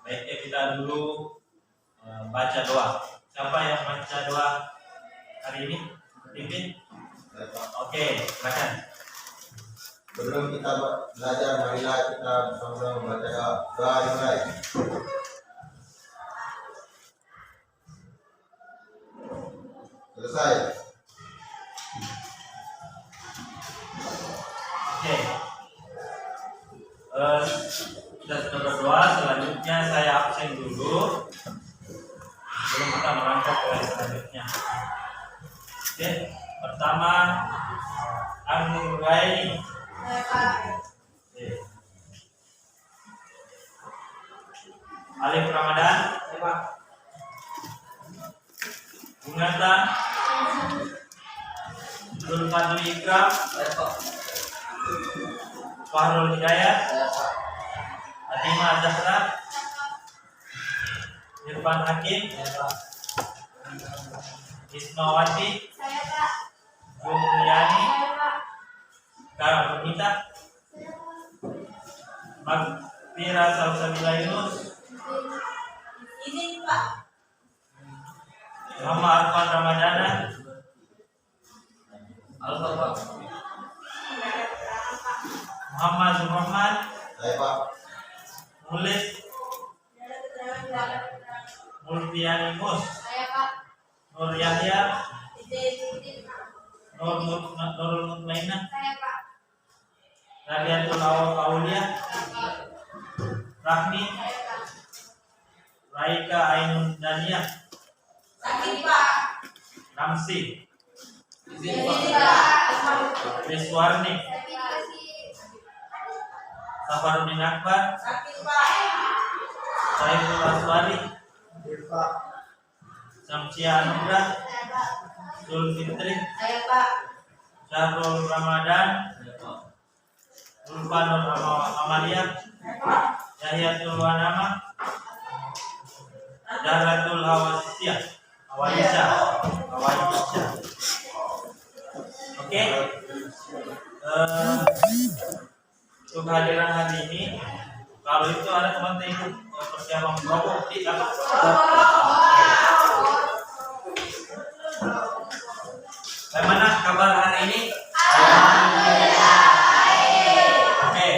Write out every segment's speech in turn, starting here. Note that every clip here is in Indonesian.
Baiknya kita dulu baca doa. Siapa yang baca doa hari ini? Pimpin. Oke, silakan. Sebelum kita belajar, marilah kita bersama-sama membaca doa dimulai. Selesai. Oke. Kita sudah berdoa. Selanjutnya saya absen dulu. Sebelum kita melangkah ke selanjutnya. Oke. Pertama, Anggur Raini. Oke. Alif Ramadan. Bungata. Zulfadul Ikram. Fahrul Hidayat. Fatimah Zahra. Irfan Hakim. Ismawati. Jumliyani. Karunita. Magfira Salsabila Yunus. Muhammad Arfan Ramadana. Muhammad Zuhrohman. Saya Pak. Mulis Mulfiani Mus. Nur Yahya. Nurul Mutmainah. Radiatul Aulia. Rahmi. Raika Ainun Daniyah. Ramsi. Rizwarni. Safarudin Akbar. Saiful Aswari. Samsia Anugrah. Zulfitri. Syahrul Ramadan. Zulfanur Amalia. Yahiyatul Wanama. Daratul Hawaisya. Oke. Untuk hadiran hari ini, kalau itu ada teman ikut persiapan merokok di apa? Bagaimana kabar hari ini? Oke,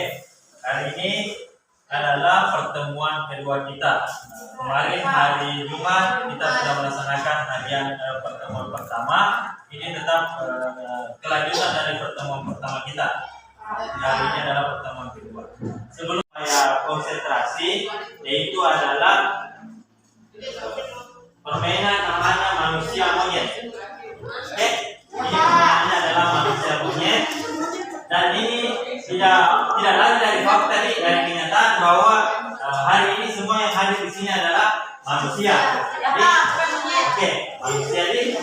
hari ini adalah pertemuan kedua kita. Kemarin hari Jumat kita sudah melaksanakan harian pertemuan pertama. Ini tetap kelanjutan dari pertemuan pertama kita. Hari ini adalah pertemuan kedua. Sebelum saya konsentrasi, yaitu adalah permainan namanya manusia monyet. Oke, ini permainannya adalah manusia monyet. Dan ini tidak lagi dari fakta tadi, dari kenyataan bahwa hari ini semua yang hadir di sini adalah manusia. Jadi, oke, manusia ini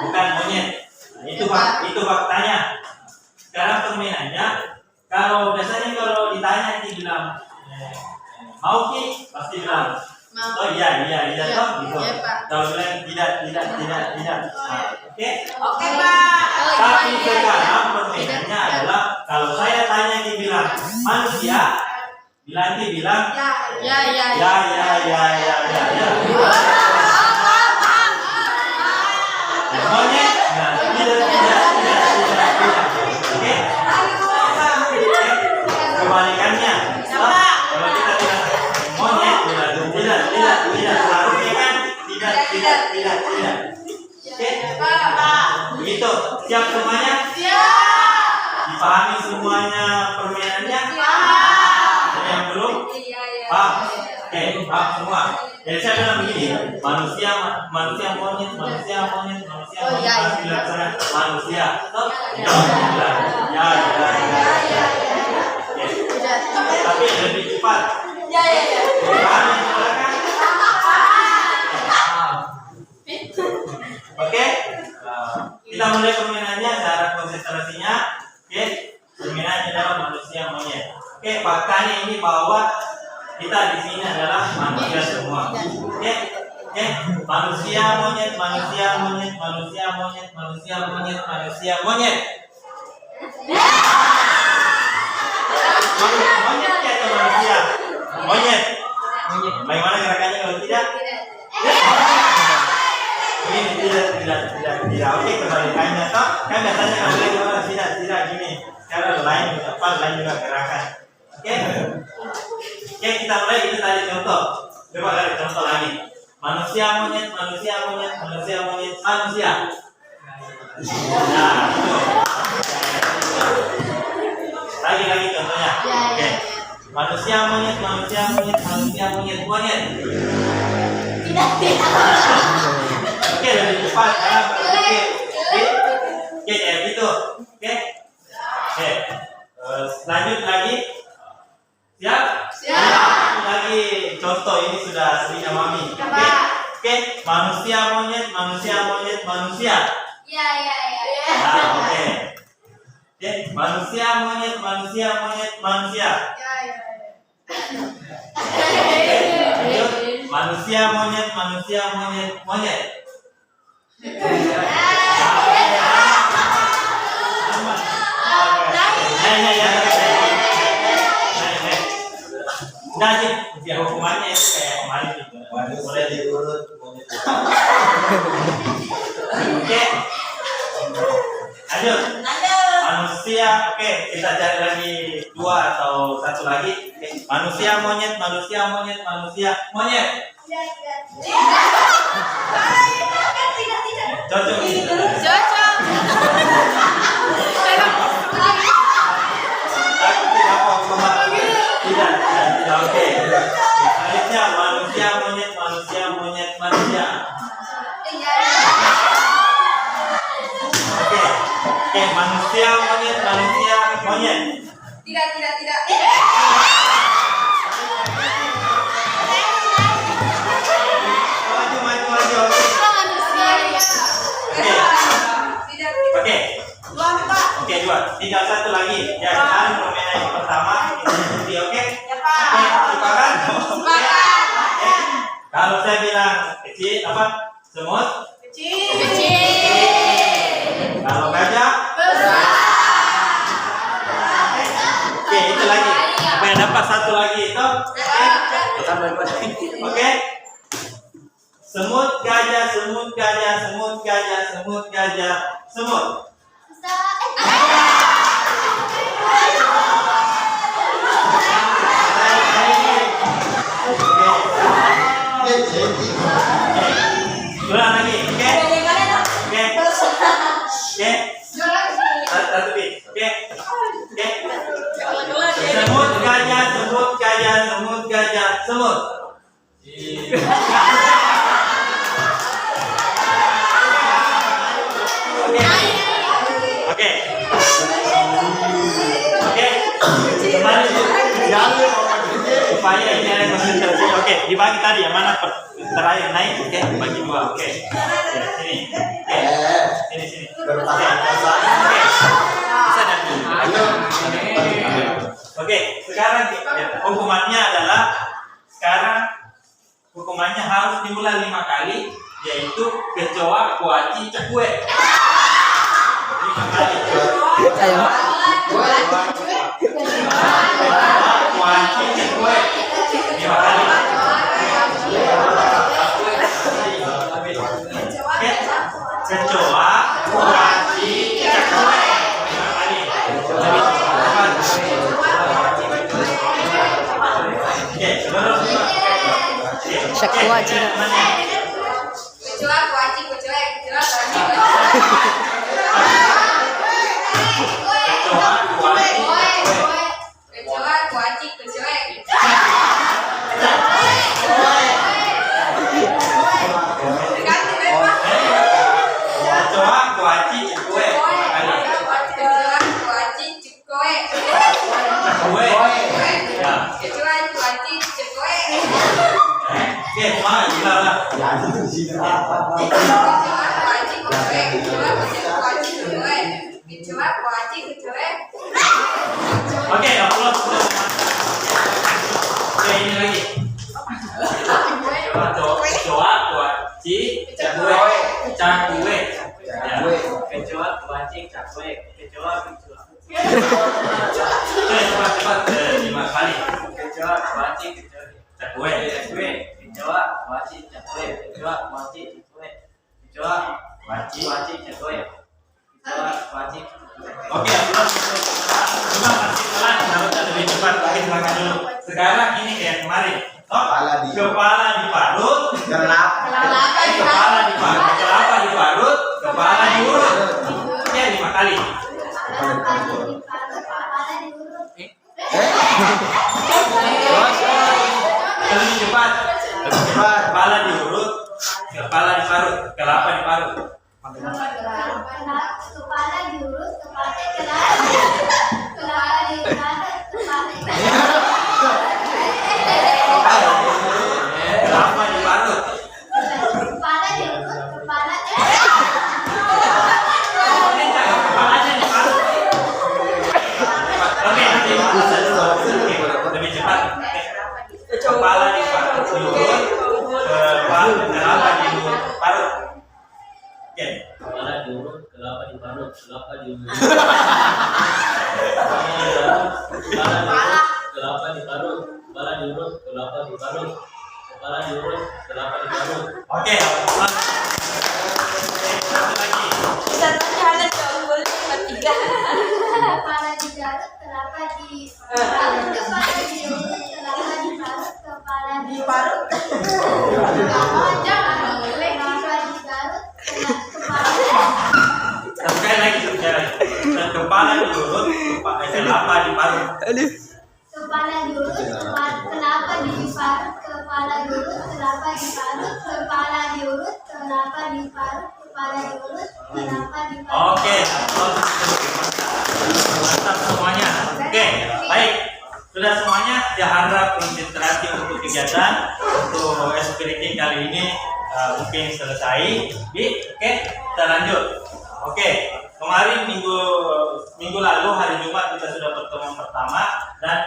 bukan monyet. Nah, itu faktanya. Sekarang permainannya, kalau biasanya kalau ditanya nanti bilang mau ki, pasti bilang oh iya toh gitu. Kalau bilang tidak. Oke, Pak. Tapi sekarang permainannya adalah kalau saya tanya ki bilang manusia, bilang ya. Monyet, tidak. Oke. Kebalikannya, kalau kita tidak monyet, tidak, seharusnya kan tidak. Oke, begitu. Siap semuanya? Dipahami semuanya permainannya? Ada yang belum? Paham? Oke, paham semua. Jadi saya bilang begini, manusia monyet. Dilaksanakan manusia. Ya. Tapi lebih cepat. Paham? Oke, kita mulai permainannya secara konsentrasinya. Oke, permainannya adalah manusia monyet. Oke, faktanya ini bahwa kita di sini adalah manusia semua. Oke, manusia monyet. Monyet atau manusia? Monyet. Bagaimana lain juga gerakan. Oke? Oke, kita mulai. Itu tadi contoh. Coba kali contoh lagi. Manusia monyet, manusia monyet, manusia monyet, manusia. Nah, itu. Lagi contohnya. Oke. Manusia monyet, manusia monyet, manusia monyet, monyet. Oke, lebih cepat. Oke, kayak gitu. Oke. Oke. Lanjut lagi. Siap? Siap. Lagi contoh ini sudah sering mami. Oke. Oke. Manusia monyet, manusia monyet, manusia. Ya. Nah, oke. Oke. Manusia monyet, manusia monyet, manusia. Lanjut. Manusia monyet, manusia monyet, monyet. Nah, ya hukumannya itu kayak kemarin gitu. Boleh diurut monyet. Oke. Lanjut. Manusia, oke, kita cari lagi 2 atau 1 lagi. Oke. Manusia monyet, manusia monyet, manusia monyet. Cocok. Aku tidak mau kemana. Tidak, oke. Selanjutnya manusia monyet, manusia monyet, manusia. Oke, manusia monyet, manusia monyet. Tidak. Maju. Oke. Oke, 2. Tinggal 1 lagi. Ya, kan permainan yang pertama ini oke? Oke, sepakat? Oke. Kalau saya bilang kecil apa? Semut? Kalau gajah? Oke, itu lagi. Supaya dapat 1 lagi itu. Oke. Semut, gajah, semut, gajah, semut, gajah, semut, gajah, semut. Ulang lagi, oke? Oke. Satu bit, oke? Semut, gajah, semut, gajah, semut, gajah, semut. Oke. Kembali supaya ini ada konsentrasi. Oke, dibagi tadi yang mana terakhir naik. Oke, bagi 2. Oke. Sini. Sini. Oke. Bisa dan Oke, sekarang hukumannya adalah hukumannya harus dimulai 5 kali, yaitu kecoa, kuaci, cekue. 5 kali. Kuaci, cekue. 5 kali. Kecoa, kuaci, cekue. 5 kali. Oke, belum. Cekua Cina. Kecoa, kuaci, kecoa. Oke, ini lagi. Kecoa, kuaci, cekue, cakue. Kecoa, kuaci, cakue. Kecoa. Cepat. 5 kali. Kecoa, kuaci, cakue. Kecoa, kuaci, cakue. Kecoa, kuaci, cakue. Kecoa, kuaci, cakue. Kecoa, kuaci, Oke, coba kasih pelan, harusnya lebih cepat. Oke, silakan dulu. Sekarang ini kayak kemarin. Kepala diparut, kepala diparut, kelapa diparut, kepala diurut. Oke, 5 kali. Lebih cepat. Kepala diurut, kepala diparut, kelapa diparut. Kepala diurut, kepala diparut, Kelapa diparut. kepala diurut, Kepalanya diparut. Oke, nanti lebih cepat. Kepala diparut, diurut, kelapa diparut. Oke. Kepala diurut, kelapa diparut, kelapa diurut. Kelapa diparut, kepala diurut, kelapa diparut, kepala diurut, kelapa diparut. Oke. Satu lagi. kepala digarut, kelapa diparut, kepala diurut, kelapa diparut, kepala diparut. Jangan boleh. Kelapa digarut, Sekali lagi. Dan kepala diurut, kelapa diparut. kepala diurut, kelapa diparut, kepala diurut, kelapa diparut, kepala diurut, kelapa diparut, kepala diurut, kelapa diparut. Oke. Mantap semuanya. Oke, baik. Sudah semuanya, saya harap konsentrasi untuk kegiatan untuk SPRT kali ini mungkin selesai. Oke, kita lanjut. Oke, kemarin minggu lalu hari Jumat kita sudah pertemuan pertama dan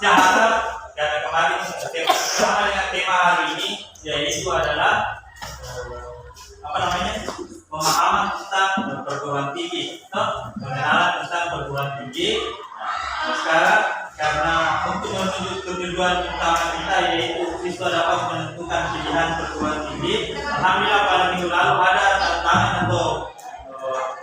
saya harap karena kemarin tema hari ini yaitu adalah pemahaman tentang perguruan tinggi, pengenalan tentang perguruan tinggi. Nah, sekarang karena untuk menuju tujuan utama kita yaitu siswa dapat menentukan pilihan perguruan tinggi. Alhamdulillah pada minggu lalu ada tantangan atau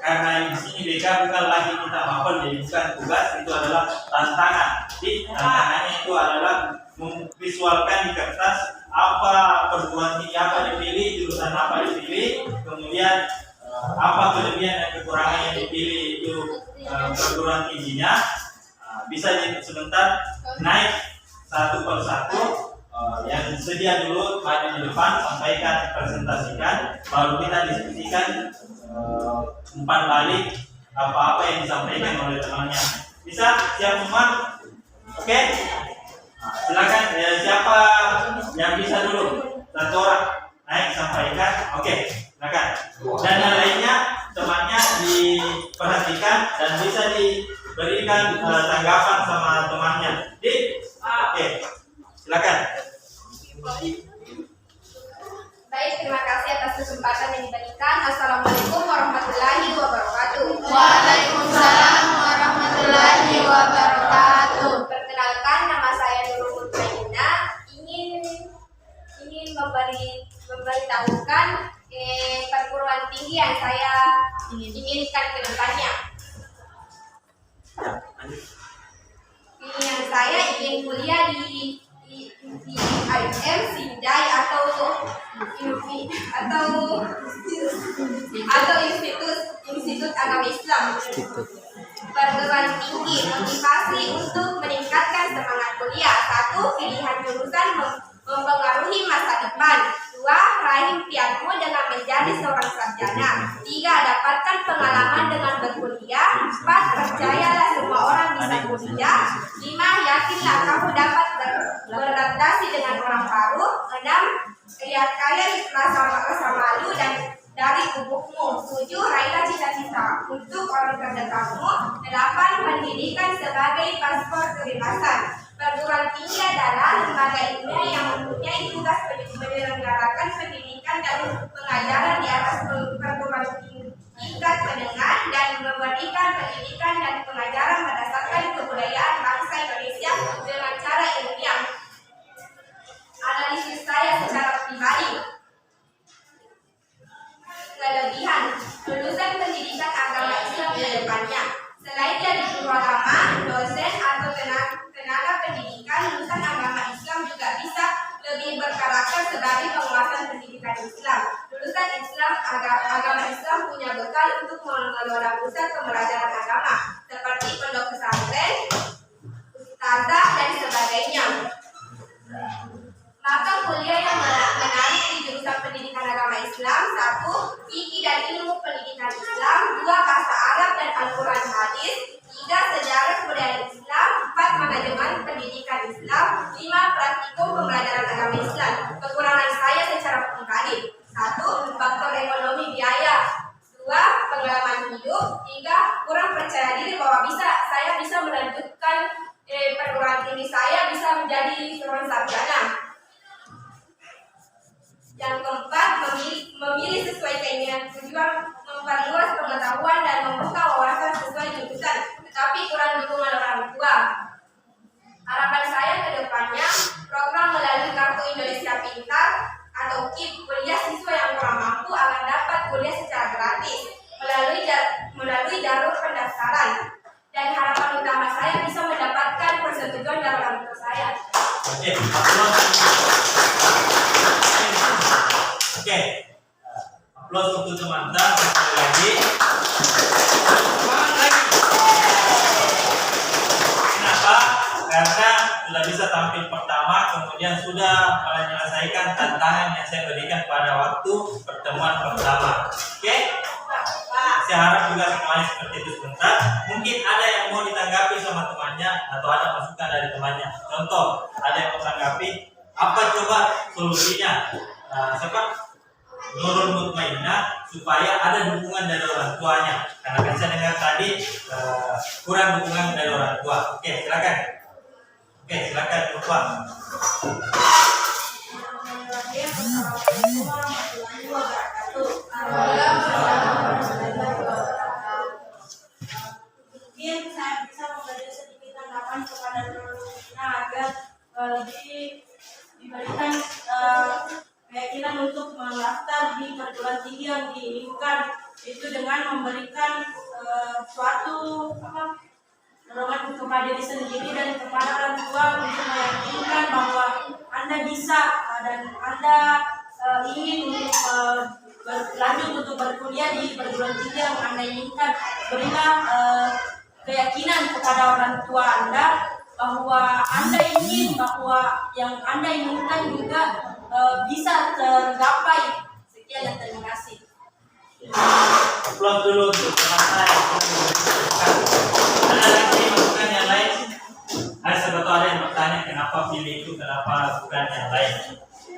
karena di sini BK bukan lagi kita mampu dijadikan tugas, itu adalah tantangan. Jadi tantangannya itu adalah memvisualkan di kertas apa perguruan tinggi apa dipilih, jurusan apa dipilih, kemudian apa kelebihan dan kekurangan yang dipilih itu perguruan tingginya. Bisa sebentar naik satu per satu, yang sedia dulu maju di depan, sampaikan, presentasikan, baru kita diskusikan umpan balik apa-apa yang disampaikan oleh temannya. Bisa? Siap semua? Oke? Silakan siapa yang bisa dulu? Satu orang naik sampaikan. Oke, silakan. Dan yang lainnya temannya diperhatikan dan bisa diberikan tanggapan sama temannya. Oke, silakan. Baik, terima kasih atas kesempatan yang diberikan. Assalamualaikum warahmatullahi wabarakatuh. Waalaikumsalam warahmatullahi wabarakatuh. Perkenalkan, nama saya Nurul Mutmainah. Ingin memberitahukan perguruan tinggi yang saya inginkan ke depannya. Pilihan saya ingin kuliah di IM, Sindai atau institut agama Islam. Perguruan tinggi motivasi untuk meningkatkan semangat kuliah. 1. Pilihan jurusan mempengaruhi masa depan. 2. Raih impianmu dengan menjadi seorang sarjana. 3. Dapatkan pengalaman dengan berkuliah. 4. Percayalah semua orang bisa kuliah. 5. Yakinlah kamu dapat beradaptasi dengan orang baru. 6. Kaya rasa malu dan dari kubukmu. 7. Raihlah cita-cita untuk orang terdekatmu. 8. Pendidikan sebagai paspor kebebasan. Perguruan tinggi adalah lembaga ilmiah yang mempunyai tugas menyelenggarakan pendidikan dan pengajaran di atas perguruan tinggi tingkat menengah dan memberikan pendidikan dan pengajaran berdasarkan kebudayaan bangsa Indonesia dengan cara ilmiah. Analisis saya secara pribadi. Kelebihan lulusan pendidikan agama Islam melalui penguasaan pendidikan Islam. Lulusan Islam, agama Islam punya bekal untuk mengelola pusat pembelajaran agama seperti pondok pesantren, ustazah, dan sebagainya. Maka kuliah yang menarik di jurusan pendidikan agama Islam: 1. Fikih dan ilmu pendidikan Islam, 2. Bahasa Arab dan Al-Quran Hadis, 3. Sejarah kebudayaan Islam, 4. Manajemen pendidikan Islam, 5. Praktikum pembelajaran agama Islam. Kekurangan saya secara pribadi: 1. Faktor ekonomi biaya, 2. Pengalaman hidup, 3. Kurang percaya diri bahwa saya bisa melanjutkan perguruan tinggi saya, bisa menjadi seorang sarjana. Yang keempat, memilih sesuai keinginan tujuan, memperluas pengetahuan dan membuka wawasan sesuai jurusan, tetapi kurang dukungan orang tua. Harapan saya ke depannya, program melalui Kartu Indonesia Pintar atau KIP, kuliah siswa yang kurang mampu akan dapat kuliah secara gratis melalui jalur pendaftaran. Dan harapan utama saya bisa mendapatkan persetujuan dari orang tua saya. Oke, aplaus untuk teman-teman. Sekali lagi. Semangat lagi. Kenapa? Karena sudah bisa tampil pertama, kemudian sudah menyelesaikan tantangan yang saya berikan pada waktu pertemuan pertama. Oke? Saya harap juga semuanya seperti itu sebentar. Mungkin ada yang mau ditanggapi sama temannya atau ada masukan dari temannya. Contoh, ada yang mau tanggapi, apa coba solusinya? Nurul Mutmainah supaya ada dukungan dari orang tuanya, karena kan saya dengar tadi kurang dukungan dari orang tua. Oke, silakan. Bapak. Mungkin saya bisa memberi sedikit tanggapan kepada Nurulina agar diberikan keyakinan untuk mendaftar di perguruan tinggi yang diinginkan, itu dengan memberikan suatu dorongan kepada diri sendiri dan kepada orang tua untuk meyakinkan bahwa Anda bisa dan Anda ingin untuk berlanjut untuk berkuliah di perguruan tinggi yang Anda inginkan. Berilah keyakinan kepada orang tua Anda bahwa Anda ingin, bahwa yang Anda inginkan juga bisa tergapai. Sekian dan terima kasih. Aplaus dulu untuk teman saya. Ada lagi masukan yang lain? Ada yang bertanya kenapa pilih itu, kenapa bukan yang lain?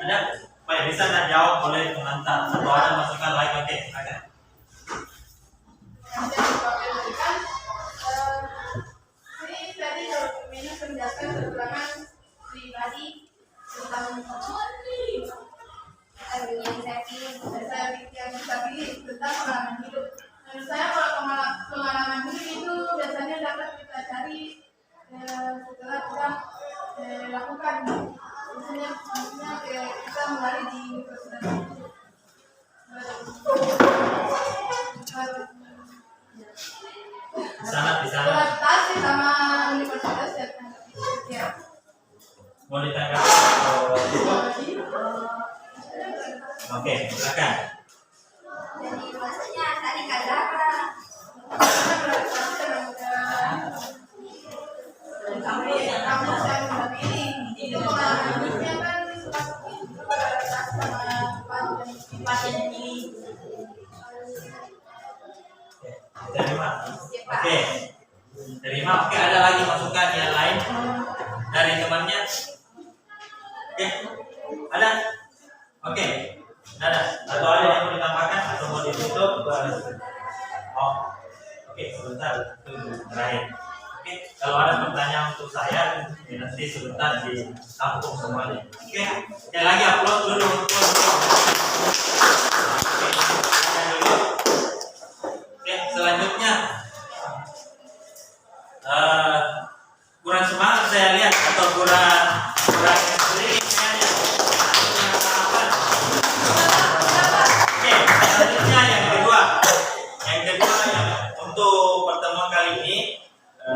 Ada? Supaya bisa tak jawab oleh pengantar atau ada masukan lain? Oke, ada. Ini tadi minus menjelaskan kekurangan pribadi tentang yang saya pilih tentang pengalaman hidup. Menurut saya kalau pengalaman hidup itu biasanya dapat kita cari setelah kita lakukan, misalnya kita mulai di universitas itu. Di sana. Adaptasi sama universitas ya. Mau ditanggapi? Oke, silakan. Jadi maksudnya tadi kata Kamu saya memilih itu pengalaman hidupnya kan beradaptasi sama tempat yang dipilih. Terima. Oke. Terima. Oke, ada lagi masukan yang lain dari temannya? Oke. Ada? Oke. Ada. Atau ada yang mau ditambahkan atau mau ditutup? Oh. Oke, sebentar. Itu terakhir. Oke, kalau ada pertanyaan untuk saya, nanti sebentar ditampung semuanya. Oke, sekali lagi aplaus dulu. Oke, selanjutnya kurang semangat saya lihat atau kurang sering kayaknya. Oke, selanjutnya yang kedua yang untuk pertemuan kali ini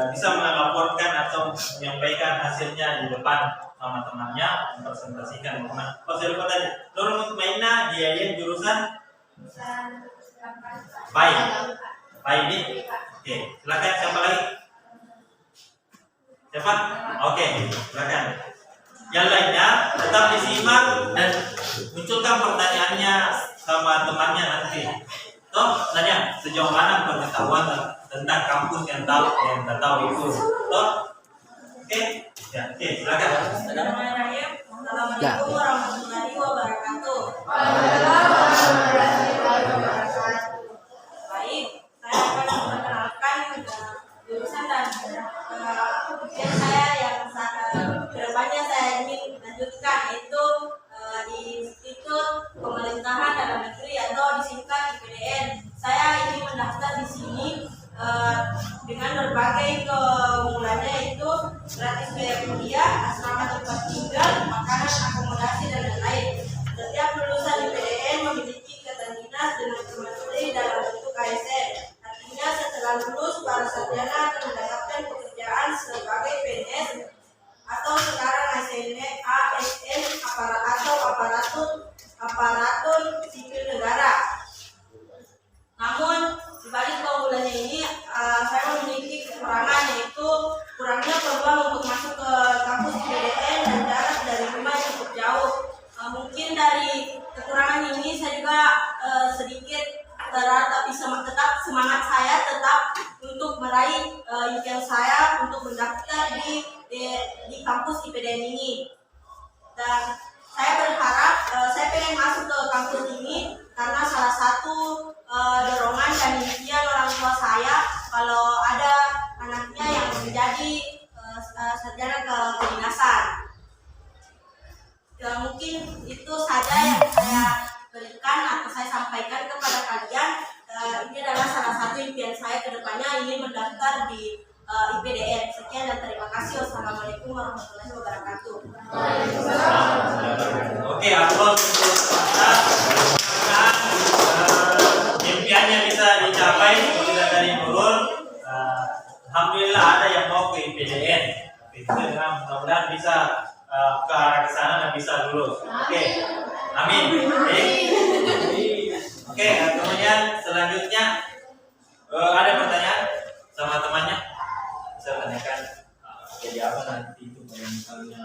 bisa melaporkan atau menyampaikan hasilnya di depan sama temannya. presentasikan bagaimana. Oh, saya lupa tadi. Nurul Mutmainah dia yang jurusan baik. Baik ini. Oke, silakan siapa lagi? Siapa? Oke, silakan. Yang lainnya tetap disimak dan munculkan pertanyaannya sama temannya nanti. Toh, tanya sejauh mana pengetahuan tentang kampus yang tahu itu. Toh, oke, ya, oke, silakan. Assalamualaikum warahmatullahi wabarakatuh. Baik, saya akan memperkenalkan jurusan dan ujian saya yang kedepannya saya ingin lanjutkan, yaitu di Institut Pemerintahan Dalam Negeri atau disingkat IPDN. Saya ingin mendaftar di sini dengan berbagai keunggulannya, yaitu gratis biaya kuliah, asrama tempat tinggal, makanan, akomodasi dan lain-lain. Setiap lulusan IPDN memiliki keterangan dinas dengan kementerian dalam bentuk ASN. Artinya setelah lulus para sarjana akan mendapatkan pekerjaan sebagai PNS atau sekarang ASN aparatur sipil negara. Namun dibalik keunggulannya ini, saya memiliki kekurangan, yaitu kurangnya peluang untuk masuk ke kampus IPDN dan jarak dari rumah yang cukup jauh. Mungkin dari kekurangan ini saya juga sedikit berat, tapi tetap semangat saya tetap untuk meraih impian saya untuk mendaftar di kampus IPDN ini. Dan saya berharap saya pengen masuk ke kampus ini karena salah satu dorongan dan impian orang tua saya kalau ada anaknya yang menjadi sarjana kedinasan. Ya, mungkin itu saja yang saya berikan atau saya sampaikan kepada kalian. Ini adalah salah satu impian saya ke depannya ingin mendaftar di IPDN. Sekian dan terima kasih. Wassalamualaikum warahmatullahi wabarakatuh. Oke, aplaus untuk kita. Impiannya bisa dicapai seperti dari Nurul. Alhamdulillah ada yang mau ke IPDN. Itu dengan mudah-mudahan bisa ke arah ke sana dan bisa lulus. Oke, amin. Oke, kemudian selanjutnya ada pertanyaan sama temannya. Bisa tanyakan jadi apa nanti itu kalau misalnya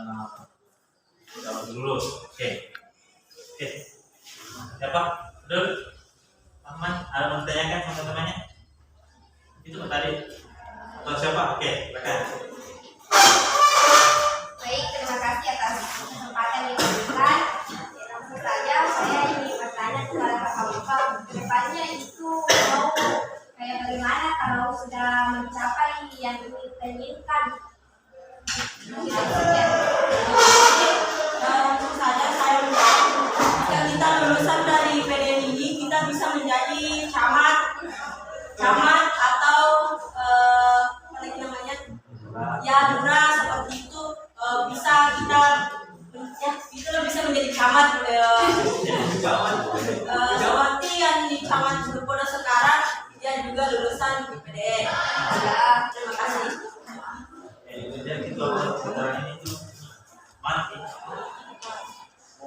kalau lulus. Oke. Siapa? Dul, Ahmad, ada yang bertanyakan sama temannya? Itu tadi atau siapa? Oke, silakan. Baik, terima kasih atas kesempatan yang diberikan. Langsung saja saya ingin bertanya kepada Bapak kedepannya itu mau kayak bagaimana kalau sudah mencapai yang diinginkan. Langsung saja saya jika kita lulusan dari IPDN ini kita bisa menjadi camat atau apa lagi namanya ya lurah seperti itu, bisa kita ya itu bisa menjadi camat seperti yang di camat Sukodo sekarang dia juga lulusan IPDN. Terima kasih. Jadi itu sekarang ini tuh mati.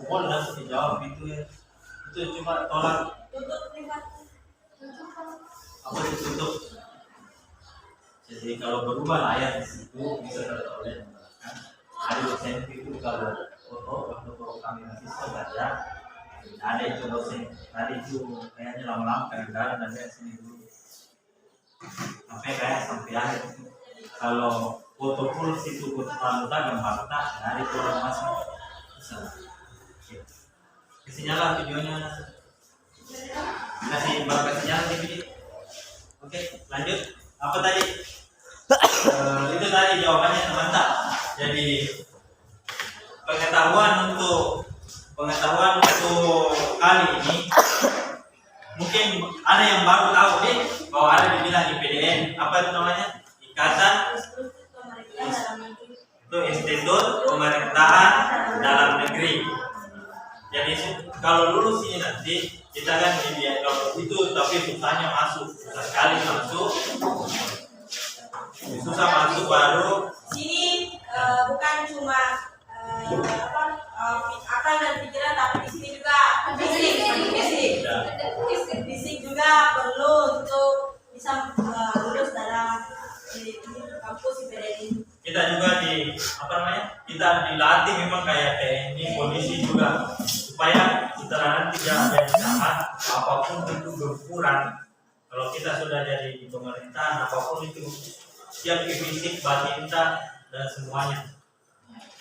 Mohon langsung dijawab itu ya. Itu cuma tolak. Tutup privat. Apa ditutup? Jadi kalau berubah layar di situ bisa tertolak. Ada dosen itu kalau foto kamera siswa saja. Ada itu dosen. Tadi itu kayaknya lama-lama kadang-kadang dan dari sini dulu. Sampai kayak sampai akhir. Kalau foto full situ foto pramuka gambar tak dari turun masuk. Kesinyalan videonya kasih berapa sinyal di video. Oke, lanjut. Apa tadi? Itu tadi jawabannya teman-teman. Jadi pengetahuan untuk kali ini mungkin ada yang baru tahu nih bahwa ada dibilang IPDN. Apa itu namanya? Ikatan itu Institut Pemerintahan Dalam Negeri. Jadi kalau lulus ini nanti kita kan ini itu tapi susahnya masuk, susah sekali masuk, susah masuk baru. Sini bukan cuma akal dan pikiran, tapi di sini juga fisik juga perlu untuk bisa lulus dalam kampus IPDN ini. Kita juga kita dilatih memang kayak ini kondisi juga supaya setelah nanti ada jahat apapun itu berkurang. Kalau kita sudah jadi di pemerintahan apapun itu siap ke fisik, batin kita dan semuanya.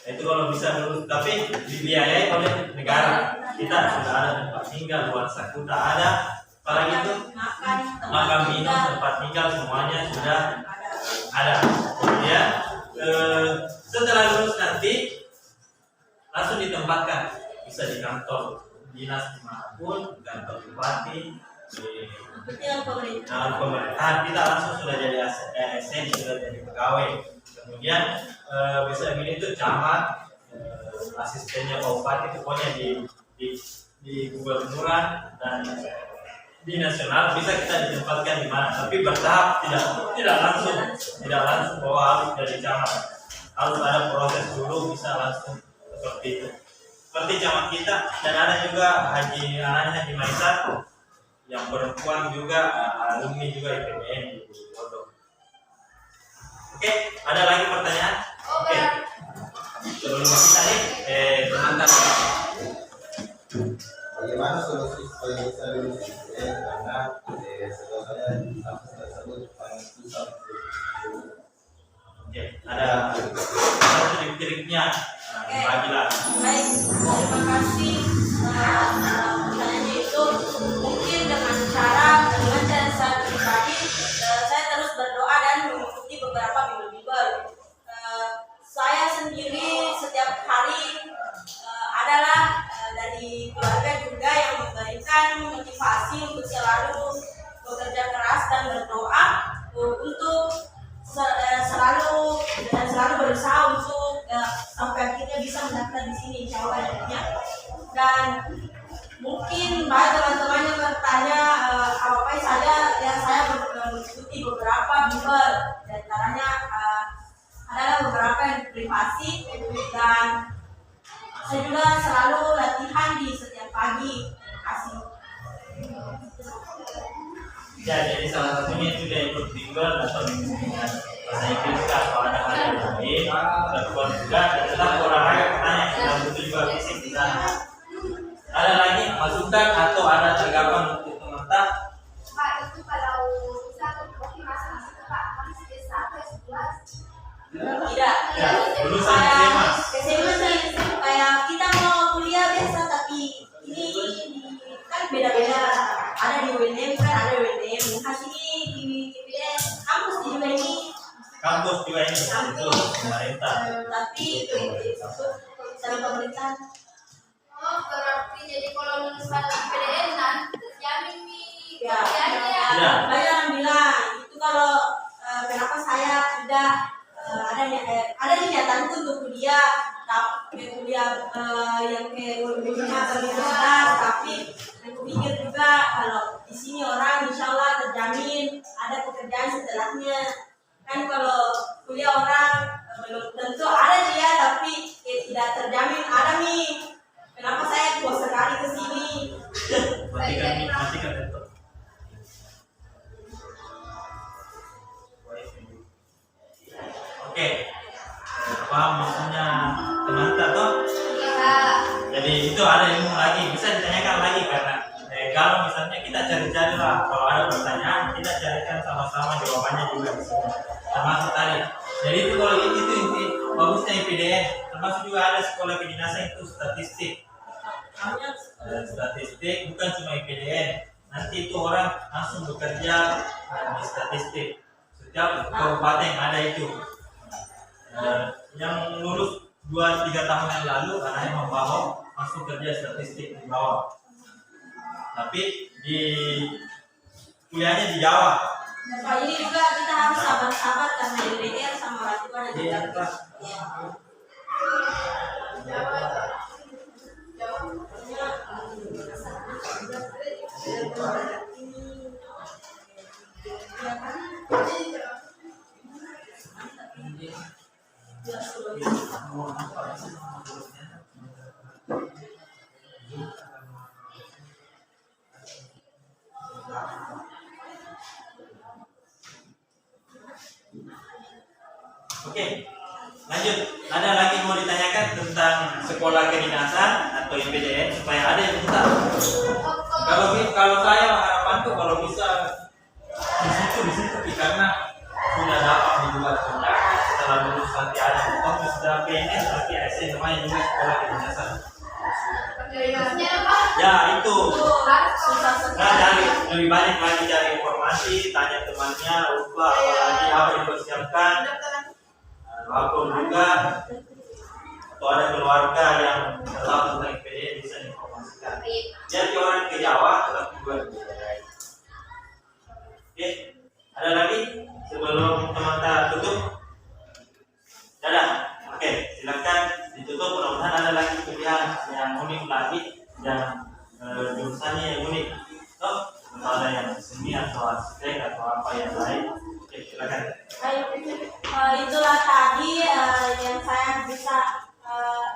Itu kalau bisa lulus, tapi dibiayai oleh negara. Kita sudah ada tempat tinggal, buat sakuta ada, apalagi itu makan minum, tempat tinggal semuanya sudah ada. Kemudian setelah lulus nanti langsung ditempatkan, bisa di kantor dinas dimanapun, di kantor bupati, di pemerintahan kita langsung sudah jadi ASN, sudah jadi pegawai. Kemudian bisa milih itu camat, asistennya Pak Bupati, pokoknya di gubernuran dan di nasional bisa kita ditempatkan di mana, tapi bertahap, tidak langsung bahwa harus jadi camat, harus ada proses dulu bisa langsung seperti itu. Seperti camat kita, dan ada juga anaknya Haji Maisar yang perempuan juga, alumni juga IPDN di Bodoh. Oke, ada lagi pertanyaan? Oke. Sebelum kita pengantar. Bagaimana solusi supaya bisa lulus IPDN karena setahu saya kampus tersebut paling susah. Oke, ada trik-triknya. Bagilah. Baik, terima kasih. Pertanyaannya itu mungkin dengan cara saya pribadi, saya terus berdoa dan mengikuti beberapa bimbel-bimbel. Saya sendiri setiap hari adalah dari keluarga juga yang memberikan motivasi untuk selalu bekerja keras dan berdoa untuk selalu berusaha untuk sampai akhirnya bisa mendaftar di sini, insya Allah ya. Dan mungkin banyak teman-teman yang bertanya apa saja yang saya mengikuti beberapa bimbel, di antaranya adalah beberapa yang privasi, dan saya juga selalu latihan di setiap pagi. Terima kasih. Ya, jadi salah satunya itu dia ikut bimbel atau bimbingan bahasa Inggris atau ada hal yang lain, lakukan juga dan tetap olahraga katanya kita butuh juga fisik di sana. Ada lagi masukan atau ada tanggapan untuk teman-teman? Pak, itu kalau bisa kopi masih Pak, masih S1, S2? Tidak. Ya, lulusan SMA. SMA sih kayak kita mau kuliah biasa, tapi ini kan beda-beda. Ada di UNM kan, ada di UNM. Sini di kampus di UNM. Kampus juga ini itu pemerintah. Tapi itu sama pemerintah. Oh, berarti jadi kalau lulusan IPDN nanti terjamin nih Ya, kerjanya. Ya. banyak yang bilang itu kalau kenapa saya tidak ada niatanku untuk kuliah, yang ke universitas, tapi aku pikir juga kalau di sini orang insya Allah terjamin ada pekerjaan setelahnya. Kan kalau kuliah orang belum tentu ada dia, tapi tidak terjamin ada nih. Kenapa saya kuat sekali ke sini? Matikan itu. Oke, paham maksudnya teman-teman toh? Iya. Jadi itu ada ilmu lagi, bisa ditanyakan lagi karena kalau misalnya kita cari-cari lah, kalau ada pertanyaan kita carikan sama-sama jawabannya juga di sini. Termasuk tadi. Jadi itu kalau itu inti bagusnya IPDN, termasuk juga ada sekolah kedinasan itu statistik. Statistik bukan cuma IPDN, nanti itu orang langsung bekerja di statistik. Setiap kabupaten ada itu. Yang lulus 2-3 tahun yang lalu anaknya membawa langsung kerja statistik di bawah. Tapi di kuliahnya di Jawa. Pak, ini juga kita harus sabar-sabar karena LDR sama orang tua dan juga. Oke, lanjut. Ada lagi mau ditanyakan tentang sekolah kedinasan atau IPDN supaya ada yang minta. Kalau saya harapanku kalau bisa di situ karena sudah dapat dibuat undangan setelah lulus nanti ada waktu sudah PNS nanti SMA juga sekolah kedinasan. Biayanya apa? Ya itu. Susah Nah, sekali. cari lebih banyak lagi cari informasi, tanya temannya, lupa apalagi apa yang dipersiapkan. Walaupun juga atau ada keluarga yang tahu tentang IPDN bisa diinformasikan. Jadi orang ke Jawa tetap juga. Oke, ada lagi sebelum teman-teman tutup? Dadah. Oke, silakan ditutup. Mudah-mudahan ada lagi pilihan yang unik lagi yang jurusannya yang unik. Oh, ada yang seni atau arsitek atau apa yang lain. Oke, silakan. Itulah tadi yang saya bisa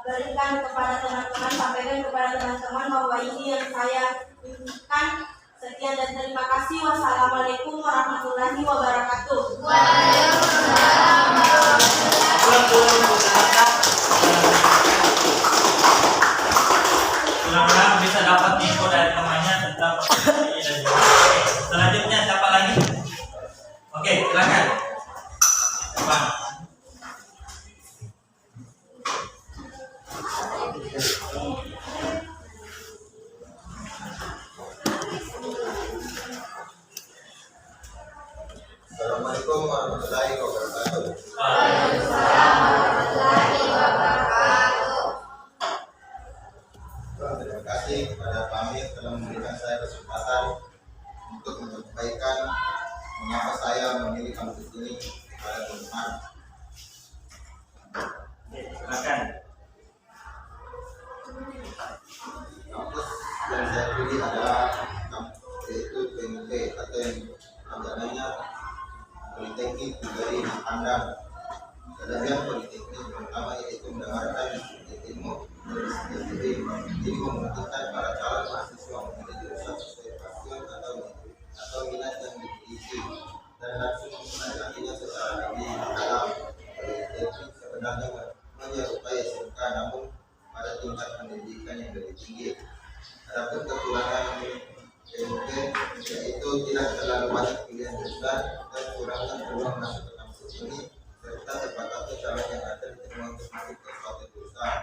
berikan kepada teman-teman, sampaikan kepada teman-teman bahwa ini yang saya inginkan. Sekian dan terima kasih. Wassalamualaikum warahmatullahi wabarakatuh. Mudah-mudahan bisa dapat info dari temannya tentang ini dan juga. Selanjutnya siapa lagi? Oke, silakan. Bang. Assalamualaikum warahmatullahi wabarakatuh. Terima kasih kepada Pak Amir telah memberikan saya kesempatan untuk menyampaikan mengapa saya memilih kampus ini kepada teman-teman. Oke, silakan. Kampus yang saya pilih adalah yaitu PMP atau yang namanya Politeknik Negeri Pandang. Kemudian politeknik pertama yaitu mendapatkan ilmu dari sendiri. Ini memungkinkan para calon mahasiswa memilih jurusan sesuai passion atau minat yang dimiliki dan langsung mempelajarinya secara lebih dalam. Politeknik sebenarnya menyerupai SMK namun pada tingkat pendidikan yang lebih tinggi. Adapun kekurangan PMP yaitu tidak terlalu banyak pilihan jurusan dan kurangnya peluang masuk ke kampus ini serta terbatasnya calon yang ada diterima untuk masuk ke suatu jurusan.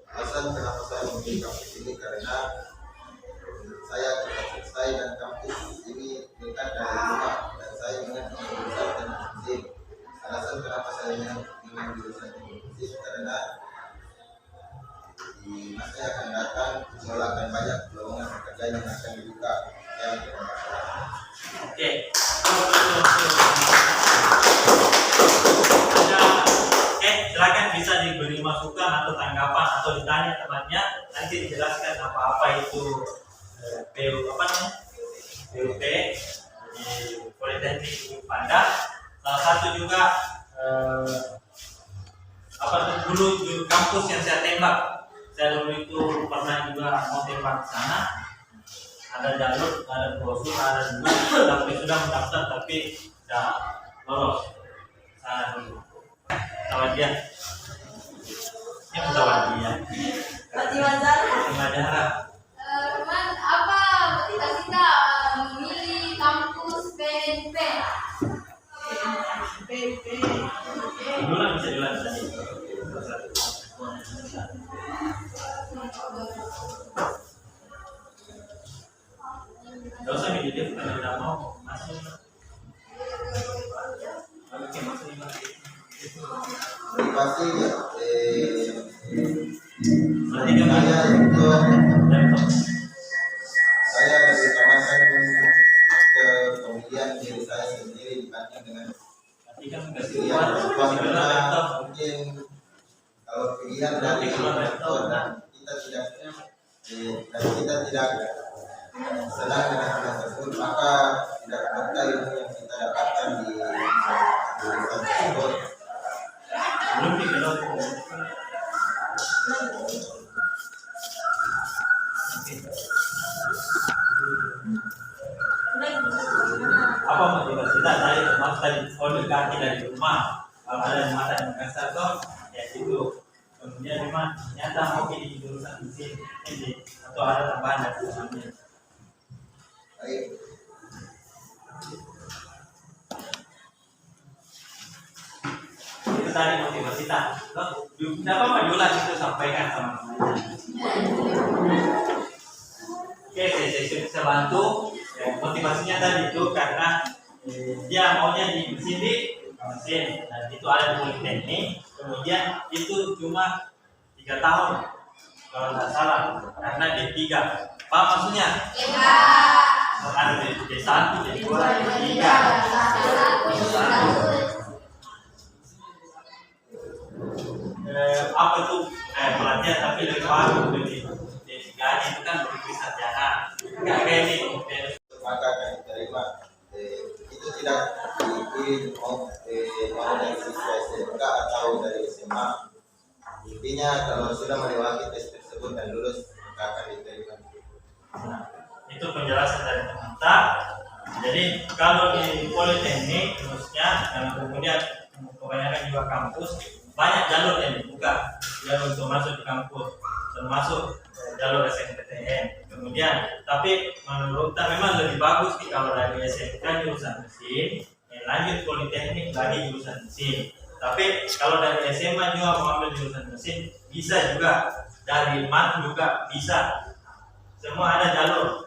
Alasan kenapa saya memilih kampus ini karena menurut saya cepat selesai dan kampus ini dekat dari rumah dan saya ingin jurusan teknik mesin. Alasan kenapa saya ingin jurusan teknik mesin karena di masa yang akan datang insya Allah akan banyak lowongan pekerjaan yang akan dibuka. Oke. Silakan bisa diberi masukan atau tanggapan atau ditanya temannya nanti dijelaskan apa itu PU apa namanya PUP di Politeknik Pandang. Salah satu juga apa dulu kampus yang saya tembak. Saya dulu itu pernah juga mau tembak ke sana. Ada jalur, ada brosur, ada juga tapi sudah mendaftar tapi tidak lolos sana dulu. Tawad dia. Ini pesawat dia. Majara. Teman, apa motivasi kita memilih kampus PNP? Duluan bisa jualan tadi. Gak usah dididik kalau tidak mau masuk. Oke, masuk. Motivasi Berarti dia saya untuk laptop. saya lebih utamakan ke pemilihan diri saya sendiri dibanding dengan Berarti kan nggak sih pilihan orang tua buat karena laptop. mungkin kalau pilihan dari orang tua dan kita tidak senang dengan hal tersebut maka tidak berkah ilmu yang kita dapatkan di jurusan tersebut. Belum dikenal. Apa motivasi kita dari mas tadi dekati dari rumah kalau ada di mata di Makassar toh ya itu. Kemudian memang ternyata mau di jurusan mesin ini atau ada tambahan dari jurusannya. Baik. Itu tadi motivasi kita. Tidak apa-apa diulang itu sampaikan sama teman-teman. Oke, saya bisa bantu. Ya, motivasinya tadi itu karena dia maunya di mesin dan itu ada di politeknik. Kemudian itu cuma 3 tahun kalau tidak salah karena D3. Apa maksudnya? Ada D1, D2, D3. Apa itu pelatihan tapi lebih baru lebih D3 itu kan lebih sarjana. Enggak kayak ini. Maka akan diterima. Itu tidak dikirim mau dari siswa SMK atau dari SMA. Intinya kalau sudah melewati tes tersebut dan lulus maka akan diterima. Nah, itu penjelasan dari pemerintah. Jadi kalau di politeknik khususnya dan kemudian kebanyakan juga kampus banyak jalur yang dibuka jalur untuk masuk di kampus termasuk jalur SNPTN. Kemudian tapi menurut saya memang lebih bagus kalau dari SMK jurusan mesin lanjut politeknik lagi jurusan mesin. Tapi kalau dari SMA juga mau ambil jurusan mesin bisa juga, dari MAT juga bisa. Semua ada jalur.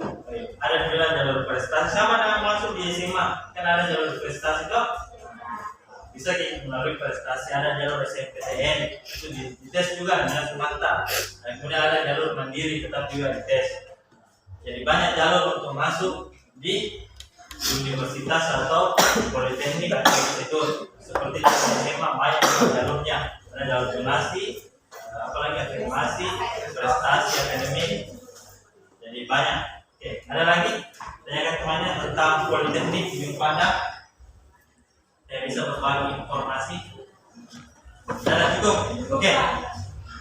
Ada juga jalur prestasi sama dengan masuk di SMA kan ada jalur prestasi toh. Bisa kita melalui prestasi, ada jalur SNPTN itu dites juga dengan semata. Dan kemudian ada jalur mandiri tetap juga dites. Jadi banyak jalur untuk masuk di universitas atau politeknik atau institut. Seperti di SMA banyak jalurnya. Ada jalur donasi, apalagi afirmasi, prestasi akademik. Jadi banyak. Oke, ada lagi? Tanyakan temannya tentang politeknik di Padang. Saya bisa berbagi informasi. Sudah cukup? Oke.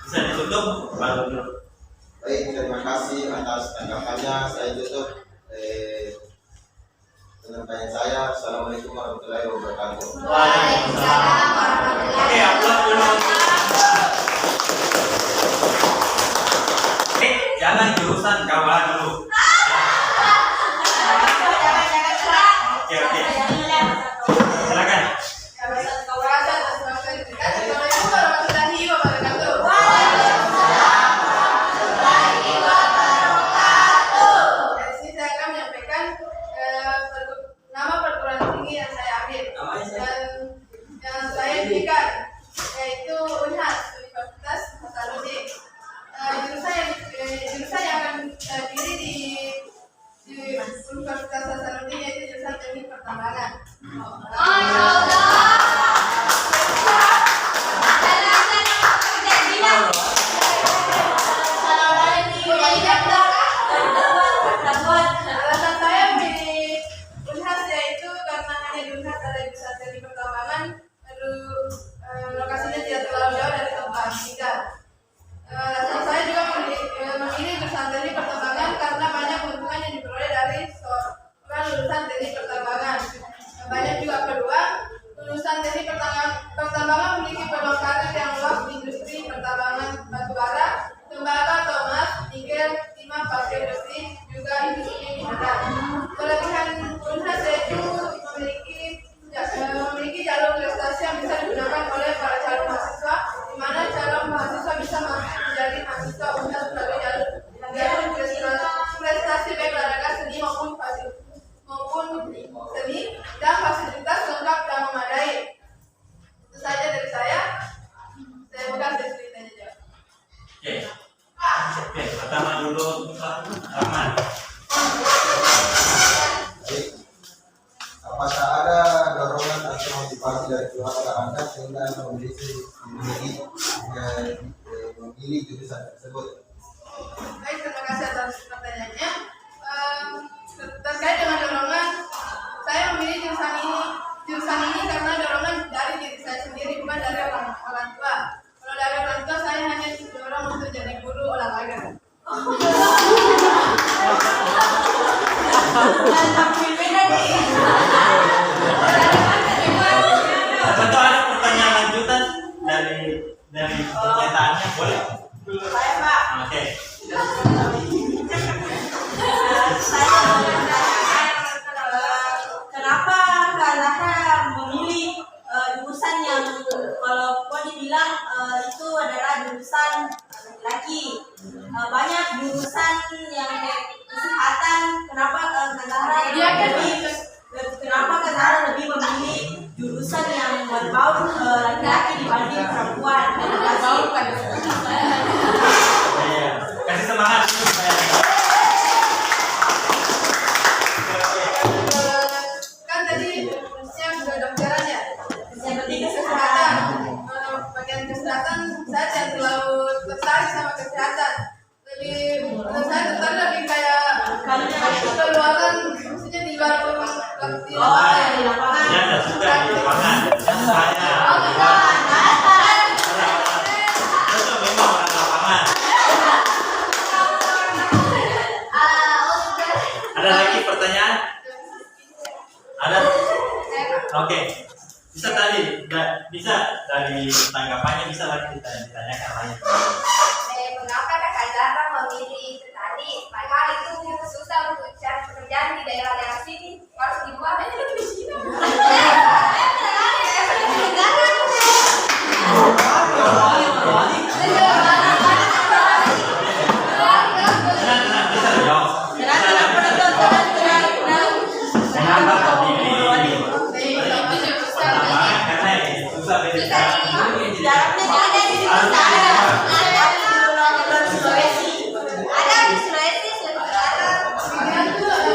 Bisa ditutup baru dulu. Baik, terima kasih atas tanggapannya. Saya tutup penyampaian saya. Assalamualaikum warahmatullahi wabarakatuh. Waalaikumsalam warahmatullahi Oke, aplaus dulu. Jangan jurusan kawalan dulu. Oke. Silakan. Assalamualaikum warahmatullahi wabarakatuh. Dari sini saya akan menyampaikan nama perguruan tinggi yang saya ambil dan yang saya dirikan, yaitu UNHAS, Universitas Hasanuddin. Jurusan yang akan diri di Universitas Hasanuddin yaitu jurusan teknik pertambangan. Alasan saya memilih UNHAS yaitu karena hanya di UNHAS ada jurusan teknik pertambangan, lalu lokasinya tidak terlalu jauh dari tempat tinggal. Alasan saya juga memilih jurusan teknik pertambangan karena banyak keuntungan yang diperoleh dari seorang lulusan teknik pertambangan. Banyak juga peluang. Lulusan teknik pertambangan memiliki peluang karir yang luas di industri pertambangan batubara, tembaga atau emas, nikel, timah, pasir besi, juga industri minyak. Kelebihan UNHAS yaitu memiliki jalur prestasi yang bisa digunakan oleh para calon mahasiswa, di mana calon mahasiswa bisa menjadi mahasiswa UNHAS melalui jalur prestasi baik olahraga seni maupun seni dan fasilitas lengkap dan memadai. Itu saja dari saya. Saya bukan ceritanya jawab. Oke, pertama dulu Pak Rahman. Baik. Apakah ada dorongan atau motivasi dari keluarga Anda sehingga Anda memilih jurusan tersebut? Baik, terima kasih atas pertanyaannya. Terkait dengan dorongan, saya memilih jurusan ini karena dorongan dari diri saya sendiri, bukan dari orang tua. Kalau dari orang tua, saya hanya didorong untuk jadi guru olahraga. Atau ada pertanyaan yang kayak kesehatan, kenapa Dia kan kenapa Kazahra lebih memilih jurusan yang berbau laki-laki dibanding perempuan? Terima kasih. Iya. Kasih semangat dulu supaya kan tadi saya sudah dokteran ya. Yang penting Kesehatan. kesehatan. Bagian kesehatan saya tidak terlalu tertarik sama kesehatan. Saya tertarik lebih kayak keluaran, maksudnya di luar di Oh, lapangan. di lapangan. dia tidak suka di lapangan. Saya itu memang orang lapangan. Ada lagi pertanyaan? Ada? Oke. Bisa tadi, bisa dari tanggapannya bisa lagi ditanyakan lagi. Mengapa Kakak Zahra memilih petani? Padahal itu susah untuk cari pekerjaan di daerah daerah sini. Harus dibuat aja di sini. Tenang, bisa jawab. Kenapa kau pilih lapangan? Karena susah beda.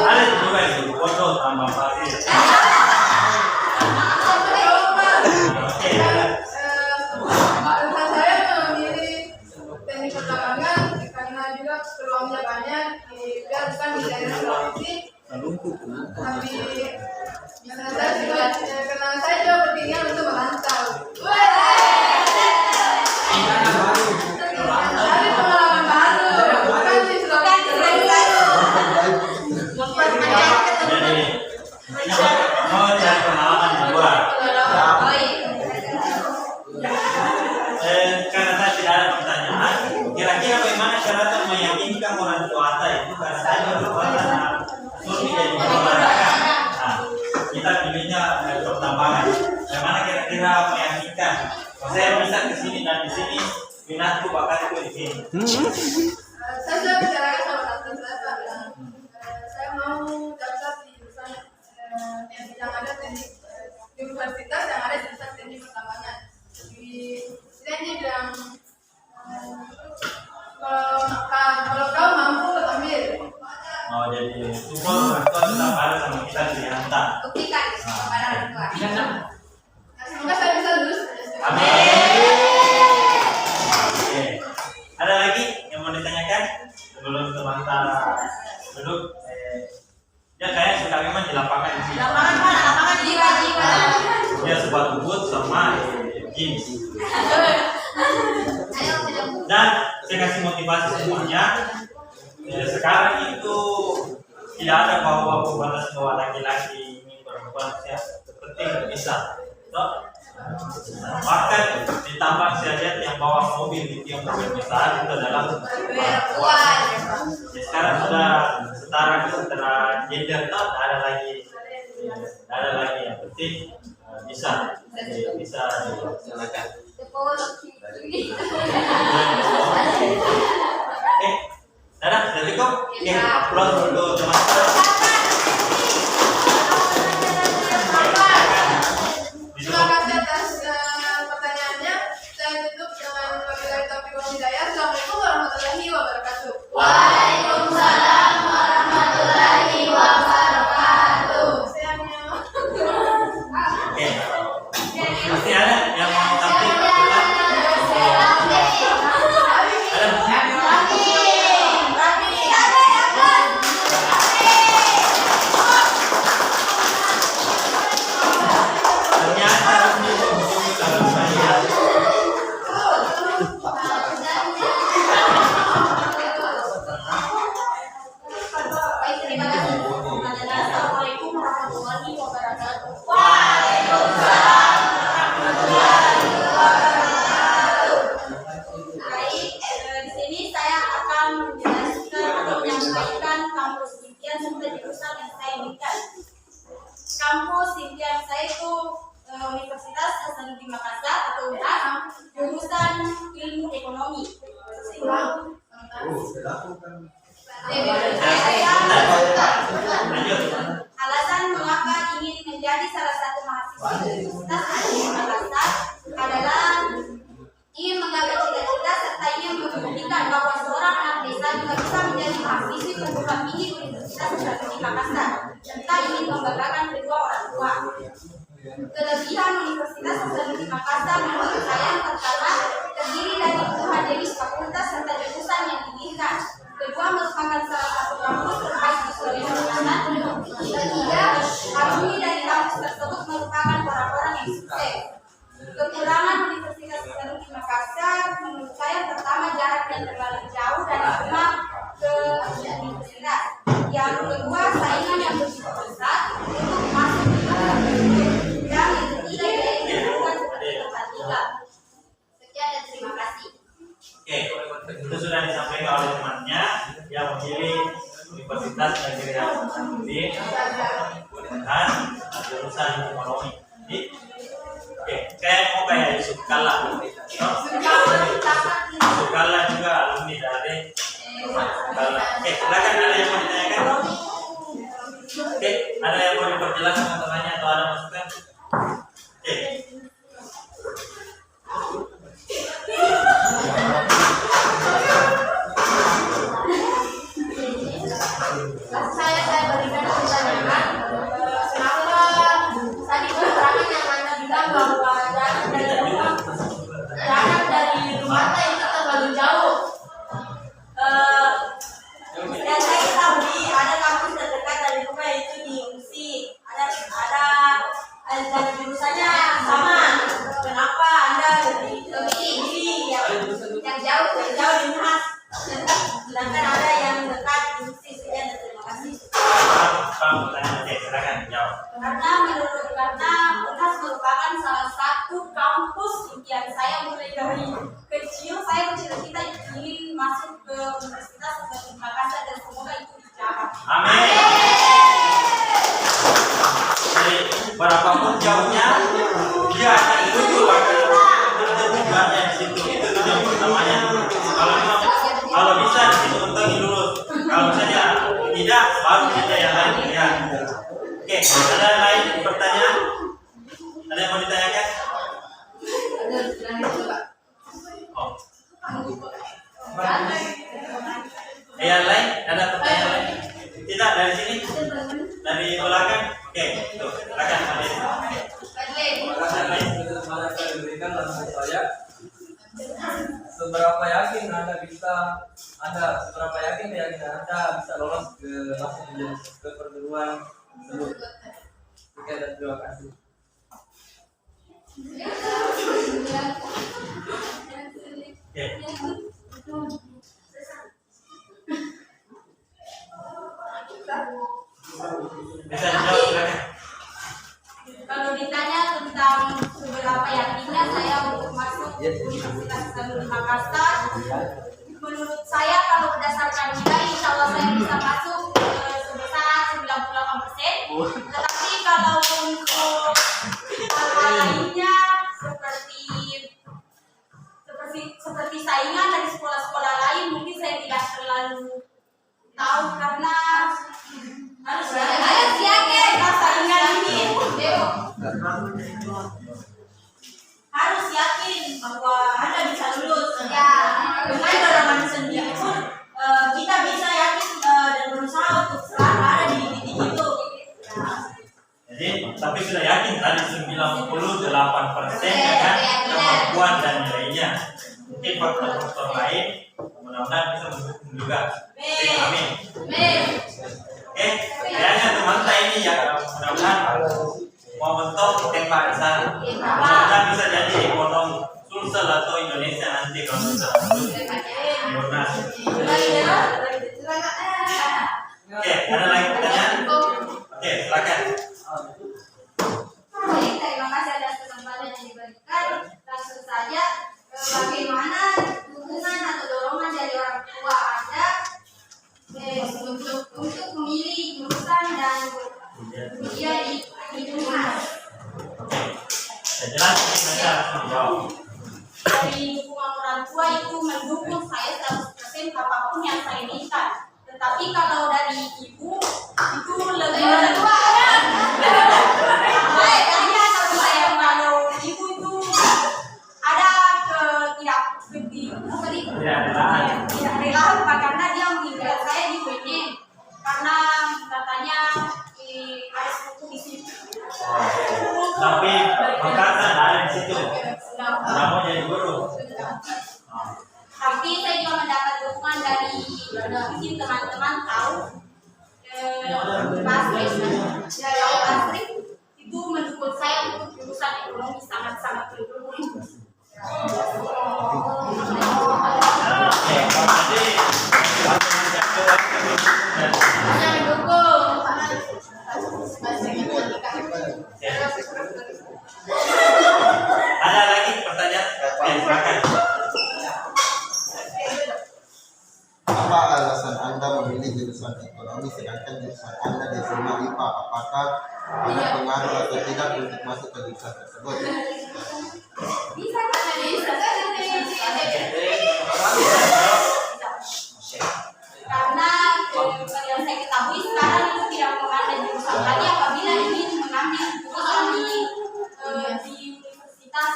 Ada juga itu foto tambah pasir. Oke, Alasan saya memilih teknik pertambangan karena juga peluangnya banyak biar bukan di daerah Sulawesi tapi karena saya juga berpikir untuk merantau. Cari pengalaman baru bukan di Sulawesi. jadi mau cari pengalaman di luar. Karena saya tidak ada pertanyaan, kira-kira bagaimana cara meyakinkan orang tua itu karena saya orang tua karena suami jadi olahraga. Nah, kita pilihnya pertambangan. Bagaimana kira-kira meyakinkan? Saya bisa ke sini dan di sini minatku bakatku di sini. Saya sudah bicarakan sama tante saya bilang saya mau daftar di jurusan yang ada teknik di universitas yang ada jurusan teknik pertambangan. Dia bilang kalau kau mampu ambil. Oh, jadi support orang tua tetap ada sama kita di hantar. Buktikan kepada orang tua. Semoga saya bisa lulus. Amin. Oke. Ada lagi yang mau ditanyakan sebelum teman-teman duduk? Dia kayak suka memang di lapangan di sini. Lapangan Jiwa. Dia sepatu boot sama jeans. Ayo film. Dan saya kasih motivasi semuanya. Sekarang itu tidak ada bahwa batas bahwa laki-laki ini perempuan saya penting bisa. Bahkan ditambah saya lihat yang bawa mobil di tiap mobil besar itu adalah perempuan. Sekarang sudah setara gender tak ada lagi yang penting bisa dilaksanakan. Dadah, sudah cukup. Oke, upload untuk teman-teman. Terima kasih atas pertanyaannya. Saya tutup dengan wabillahi taufiq wal hidayah. Assalamualaikum warahmatullahi wabarakatuh. Waalaikumsalam warahmatullahi wabarakatuh. Sayangnya. Oke. Masih ada yang mau tampil? Baik, terima kasih. Assalamualaikum warahmatullahi wabarakatuh. Baik, di sini saya akan menjelaskan atau menyampaikan kampus impian serta jurusan yang saya inginkan. Kampus impian saya itu Universitas Hasanuddin Makassar atau UNHAS, jurusan ilmu ekonomi. Lanjut. Alasan mengapa ingin menjadi salah satu mahasiswa Universitas Negeri Makassar adalah ingin menggapai cita-cita serta ingin membuktikan bahwa seorang anak desa juga bisa menjadi mahasiswi perguruan tinggi Universitas Negeri Makassar serta ingin membanggakan kedua orang tua. Kelebihan Universitas Negeri Makassar menurut saya yang pertama terdiri dari puluhan jenis fakultas serta jurusan yang diinginkan. Kedua, merupakan salah satu kampus terbaik di Sulawesi Selatan. Ketiga, alumni dari kampus tersebut merupakan orang-orang yang sukses. Kekurangan Universitas Negeri Makassar menurut saya pertama jarak yang terlalu jauh dari rumah ke universitas. Yang kedua, saingan yang begitu besar untuk masuk ke dan yang ketiga yaitu lingkungan seperti tempat tinggal. Sekian dan terima kasih. Oke, itu sudah disampaikan oleh temannya yang memilih Universitas Negeri Hasanuddin dengan jurusan ekonomi. Oke, saya mau kayak Yusuf Kalla. Yusuf Kalla juga alumni dari Kalla. Oke, silakan ada yang mau ditanyakan? Oke, ada yang mau diperjelas teman-temannya atau ada masukan? Oke. Saya berikan pertanyaan, kenapa tadi keterangan yang Anda bilang bahwa jarak dari rumah itu terlalu jauh. Dan saya ketahui ada kampus terdekat dari rumah itu di UNSI. Ada jurusannya sama. Kenapa Anda lebih yang jauh di Unhas? Sedangkan ada yang dekat di UNSI. Sekian dan terima kasih. Kalau pertanyaan, oke, silakan jawab. Karena Unhas merupakan salah satu kampus impian saya mulai dari kecil. Saya bercita-cita ingin masuk ke Universitas Negeri Makassar dan semoga itu dicapai. Amin. Jadi berapapun jauhnya, dia akan menuju tujuannya di situ. Itu tujuan pertamanya. Kalau bisa di situ untungi lulus. Kalau saja tidak, baru saja yang lain. Ya. Oke, ada yang lain pertanyaan? Ada yang mau ditanyakan? Oh. Yang lain? Ada pertanyaan lain? Tidak, dari sini? Dari belakang? Oke, tuh, silakan. Kesempatan saya diberikan langsung saya. Seberapa yakin Anda bisa lolos ke masuk ke perguruan tersebut? Oke, dan terima kasih. Bisa dijawab, silakan. Kalau ditanya tentang seberapa yakinnya saya untuk masuk Universitas Negeri Makassar, menurut saya kalau berdasarkan nilai, insya Allah saya bisa masuk sebesar 98%. Tetapi kalau untuk hal lainnya seperti saingan dari sekolah-sekolah lain, mungkin saya tidak terlalu tahu karena harus yakin saingan ini harus yakin bahwa Anda bisa lulus. Ya, dengan dorongan sendiri pun kita bisa yakin dan berusaha untuk selalu ada di titik itu. Jadi, tapi sudah yakin tadi 98% ya kan kemampuan dan nilainya. Mungkin faktor-faktor lain mudah-mudahan bisa mendukung juga. Amin. Oke, kayaknya teman saya ini ya mudah-mudahan mau mentok tembak di sana. Mudah-mudahan bisa jadi ekonom Sulsel atau Indonesia nanti kalau bisa masuk Jurnas. Oke, ada lagi pertanyaan? Oke, silakan. Baik, terima kasih atas kesempatan yang diberikan. Langsung saja, bagaimana dukungan atau dorongan dari orang tua Anda untuk memilih jurusan dan kuliah di Unhas? Ya, jelas ini mereka harus menjawab. Dari dukungan orang tua itu mendukung saya 100% apapun yang saya inginkan. Tapi kalau dari ibu itu lebih baik aja kalau saya. Kalau ibu itu ada tidak rela karena dia mengingat saya di sini karena katanya ada sesuatu di situ. Tapi Makassar ada di situ. Nggak mau jadi guru. Tapi saya juga mendapat dukungan dari mungkin teman-teman tahu Basri itu mendukung saya untuk jurusan ekonomi sangat-sangat mendukung. Ada lagi pertanyaan? Silakan. Apa alasan Anda memilih jurusan ekonomi sedangkan jurusan Anda di SMA IPA? Apakah ada pengaruh atau tidak untuk masuk ke jurusan tersebut? Karena yang saya ketahui sekarang itu tidak mengandalkan jurusan lagi apabila ingin mengambil jurusan di universitas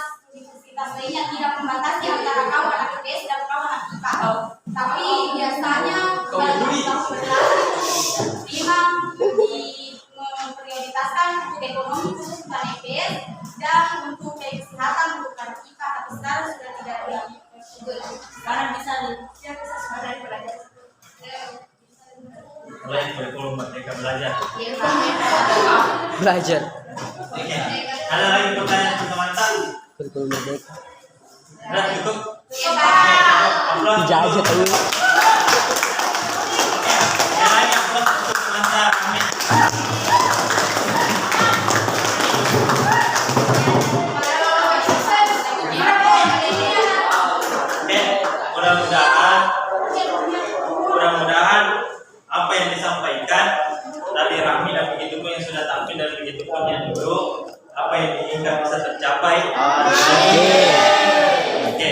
lainnya, tidak membatasi antara kau anak IPS dan kau anak IPA. Tapi biasanya dalam tahun memang memprioritaskan untuk ekonomi khusus bukan IPS dan untuk kesehatan bukan IPA. Tapi sekarang sudah tidak lagi. Sekarang bisa sebenarnya belajar. Mulai kurikulum Merdeka Belajar. Belajar. Oke. Ada lagi pertanyaan teman-teman? Kurikulum Merdeka. Udah cukup? Tidak aja tahu. Yang lain upload untuk teman-teman. Amin. Mudah-mudahan apa yang disampaikan dari Rahmi dan begitu pun yang sudah tampil dan begitu pun yang dulu apa yang diinginkan bisa tercapai. Oke.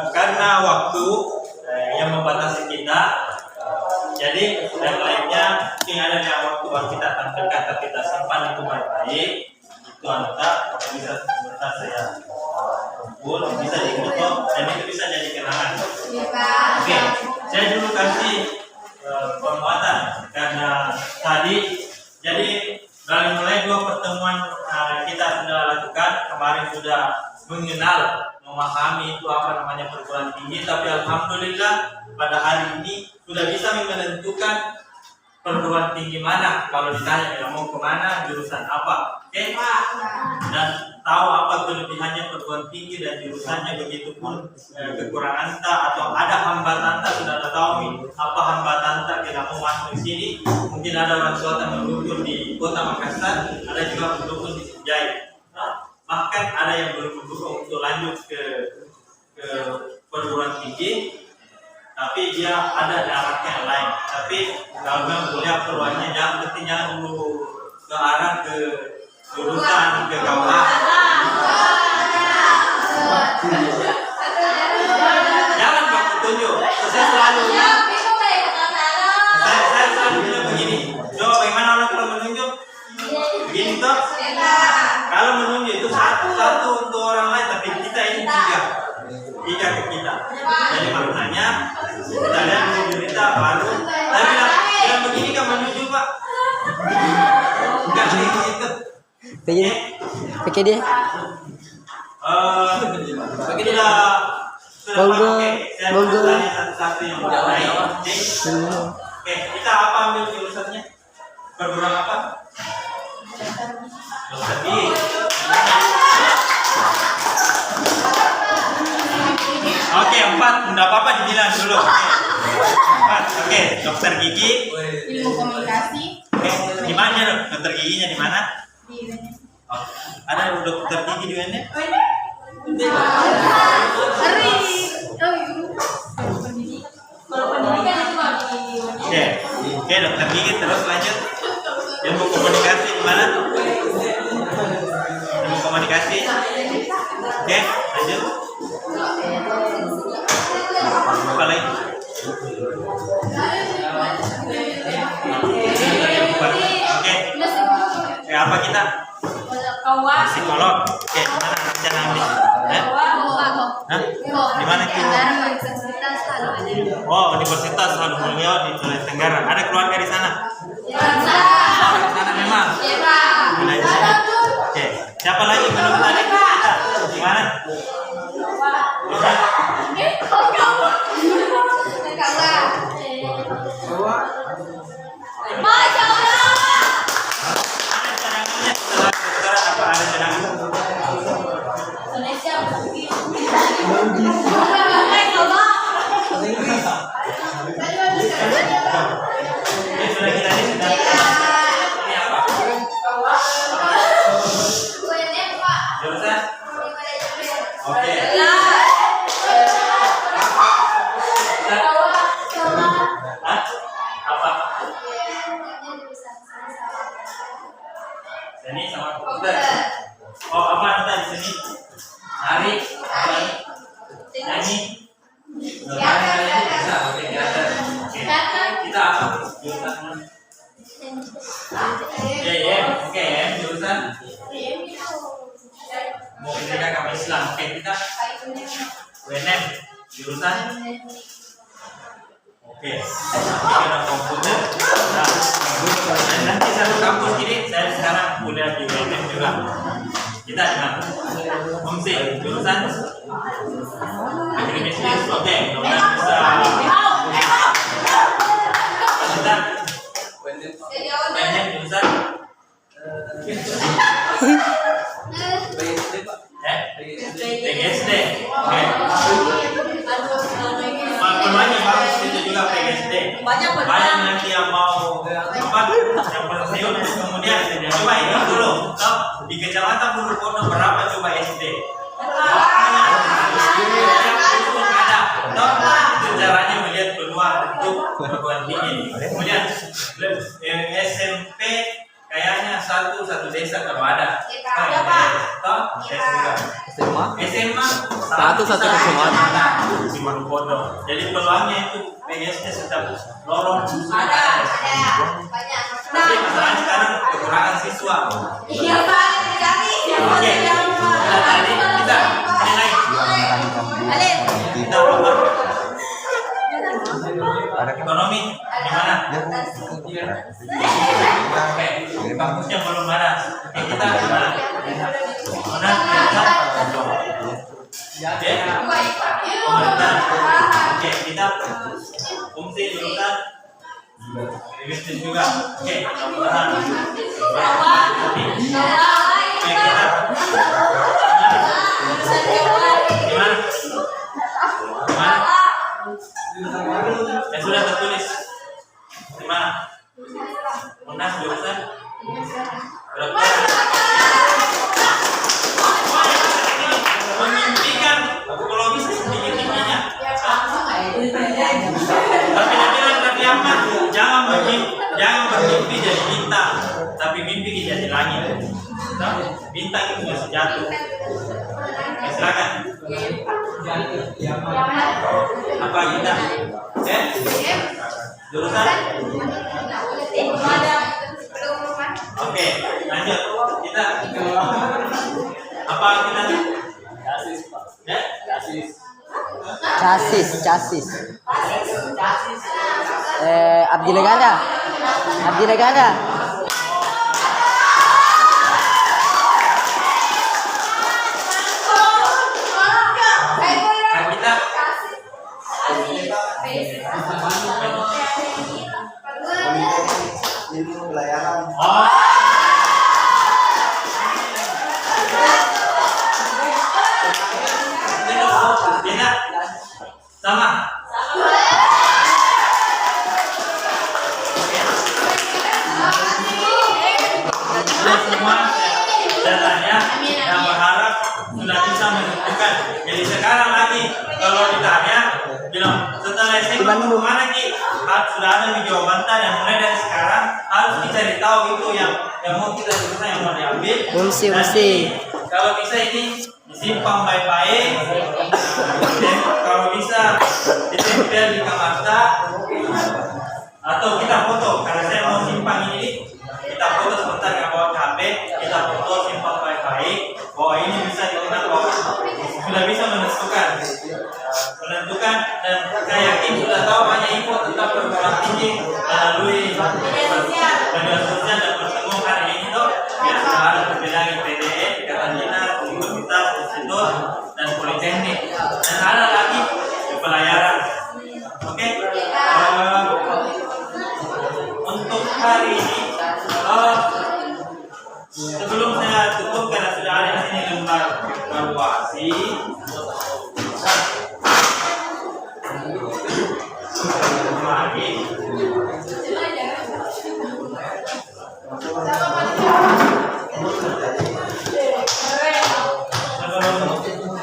Karena waktu yang membatasi kita, jadi yang lainnya ini ada yang waktu baru kita tampilkan tapi kita simpan itu baik-baik. Itu anda bisa saya kumpul, bisa difoto dan itu bisa jadi kenangan. Oke, saya dulu kasih penguatan karena tadi jadi dari mulai 2 pertemuan kita sudah lakukan, kemarin sudah mengenal, memahami itu apa namanya perguruan tinggi, tapi alhamdulillah pada hari ini sudah bisa menentukan perguruan tinggi mana kalau ditanya ya mau kemana, jurusan apa, oke? Dan tahu apa kelebihannya perguruan tinggi dan jurusannya, begitu pun kekurangan atau ada hambatan sudah tahu nih apa hambatan kita mau masuk di sini. Mungkin ada orang tua yang mendukung di Kota Makassar, ada juga mendukung di Sinjai, bahkan ada yang belum mendukung untuk lanjut ke perguruan tinggi. Tapi dia ada jaraknya yang lain. Tapi kalau memang kuliah peluangnya jangan dulu ke arah ke jurusan ke KUA. Jangan Pak petunjuk. Saya selalu bilang begini. Coba bagaimana orang kalau menunjuk? Begini toh. Kalau menunjuk itu satu untuk orang lain, tapi kita ini tiga ke kita. Jadi maknanya kita lihat dulu berita baru. Tapi bilang begini kan menuju Pak. Enggak gitu. Pakai dia. Beginilah. Monggo. Monggo. Satu-satu yang lain. Oke, kita apa ambil jurusannya? Perguruan apa? Dokter gigi. Oke, 4. Enggak apa-apa dibilang dulu. Oke, dokter gigi. Ilmu komunikasi. Oke, di mana dok? Dokter giginya di mana? Di Oh, ada dokter gigi di mana? Kalau pendidikan itu di Oke, dokter gigi terus lanjut. Ilmu komunikasi di mana? Ilmu komunikasi. Oke, lanjut. Apa lagi? kita? Kawa. Psikolog. Oke, mana rencana ambil? Hah? Di mana itu? Oh, Universitas Halu Mulyo di Sulawesi Tenggara. Ada keluarga di sana? Oh, di sana memang. Mulai di sana. Oke, siapa lagi belum tadi? Kita di mana? Masya Allah. Ada cadangannya setelah kedokteran apa ada cadangan? Oke, sudah kita ini sudah. Ini apa? Jurusan? Oke. Hah? Apa? Seni sama komputer. Oh, apa nanti di sini? Hari, apa ini? Nyanyi. Bisa, oke, teater. Oke. Kita apa? Jurusan mana? Ya, oke ya, jurusan Pendidikan Agama Islam. Oke, kita UNM jurusan. Oke, ada komputer. Nah, nanti satu kampus ini saya sekarang kuliah di UNM juga. Kita di mana? Fungsi jurusan agribisnis. Oke, mudah-mudahan bisa. Kita UNM jurusan PGSD. Oke. Peluangnya bagus itu juga PGSD. Banyak nanti yang mau apa? Yang pensiun kemudian coba ini dulu. Toh di Kecamatan Bulukono berapa coba SD? Ada. Toh itu caranya melihat peluang untuk perguruan tinggi. Kemudian SMP kayaknya satu desa kalau ada. Toh SMA satu kecamatan di Bulukono. Jadi peluangnya itu PGSD sudah lorong. Ada banyak. Tapi masalahnya sekarang kekurangan siswa. Iya Pak, dicari. Oke, kita tadi kita nilai. Kita apa? Ekonomi gimana? Oke, kampusnya belum ada. Oke, kita gimana? Mana? Ya, pemerintahan. Oke, kita fungsi jurusan bisnis juga. Oke, mudah-mudahan. Oke, kita gimana? Ya sudah tertulis. Gimana? Unas jurusan berapa? Memimpikan kalau bisa sedikit tingginya. Tapi dia bilang Nabi Ahmad, jangan bermimpi jadi bintang, tapi mimpi jadi langit. Bintang itu masih jatuh. Silakan. Apa kita? Jurusan? Oke, lanjut. Kita apa kita? Casis. Abdi negara. Ilmu pelayaran. Oh. Tidak. Sama. Semua saya tanya dan berharap sudah bisa menentukan. Jadi sekarang lagi kalau ditanya bilang setelah SMA mau kemana Ki? Sudah ada di jawaban dan mulai dari sekarang harus dicari tahu itu yang mau kita jurusan yang mau diambil. Fungsi. Kalau bisa ini disimpan baik-baik. Kalau bisa ditempel di kamar atau kita foto karena saya mau simpan ini kita foto sebentar nggak bawa HP masing-masing melalui media sosial dan bertemu hari ini tuh biar ada perbedaan IPD, Ikatan Dinas, Universitas, Institut, dan Politeknik, dan ada lagi di pelayaran. Oke. Untuk hari ini, sebelum saya tutup karena sudah ada di sini lembar evaluasi. Lagi.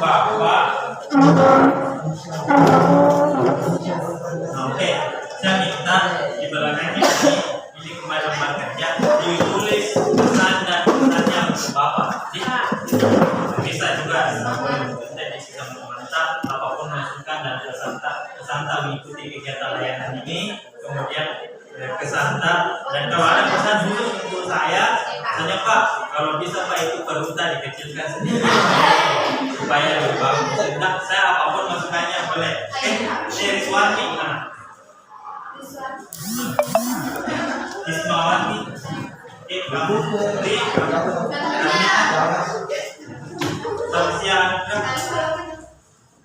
Bapak. Oke, saya minta di belakangnya ini kepada lembar kerja ditulis pesan dan pesannya untuk Bapak. Bisa juga jadi bisa memantau apapun masukan dan kesanta mengikuti kegiatan layanan ini, kemudian kesanta, dan kalau ada pesan khusus untuk saya, tanya Pak, kalau bisa Pak itu peruta dikecilkan sedikit supaya lebih bagus. Nah, saya apapun masukannya boleh. Oke, Riswati mana? Ismawati, kamu Ri, selamat siang.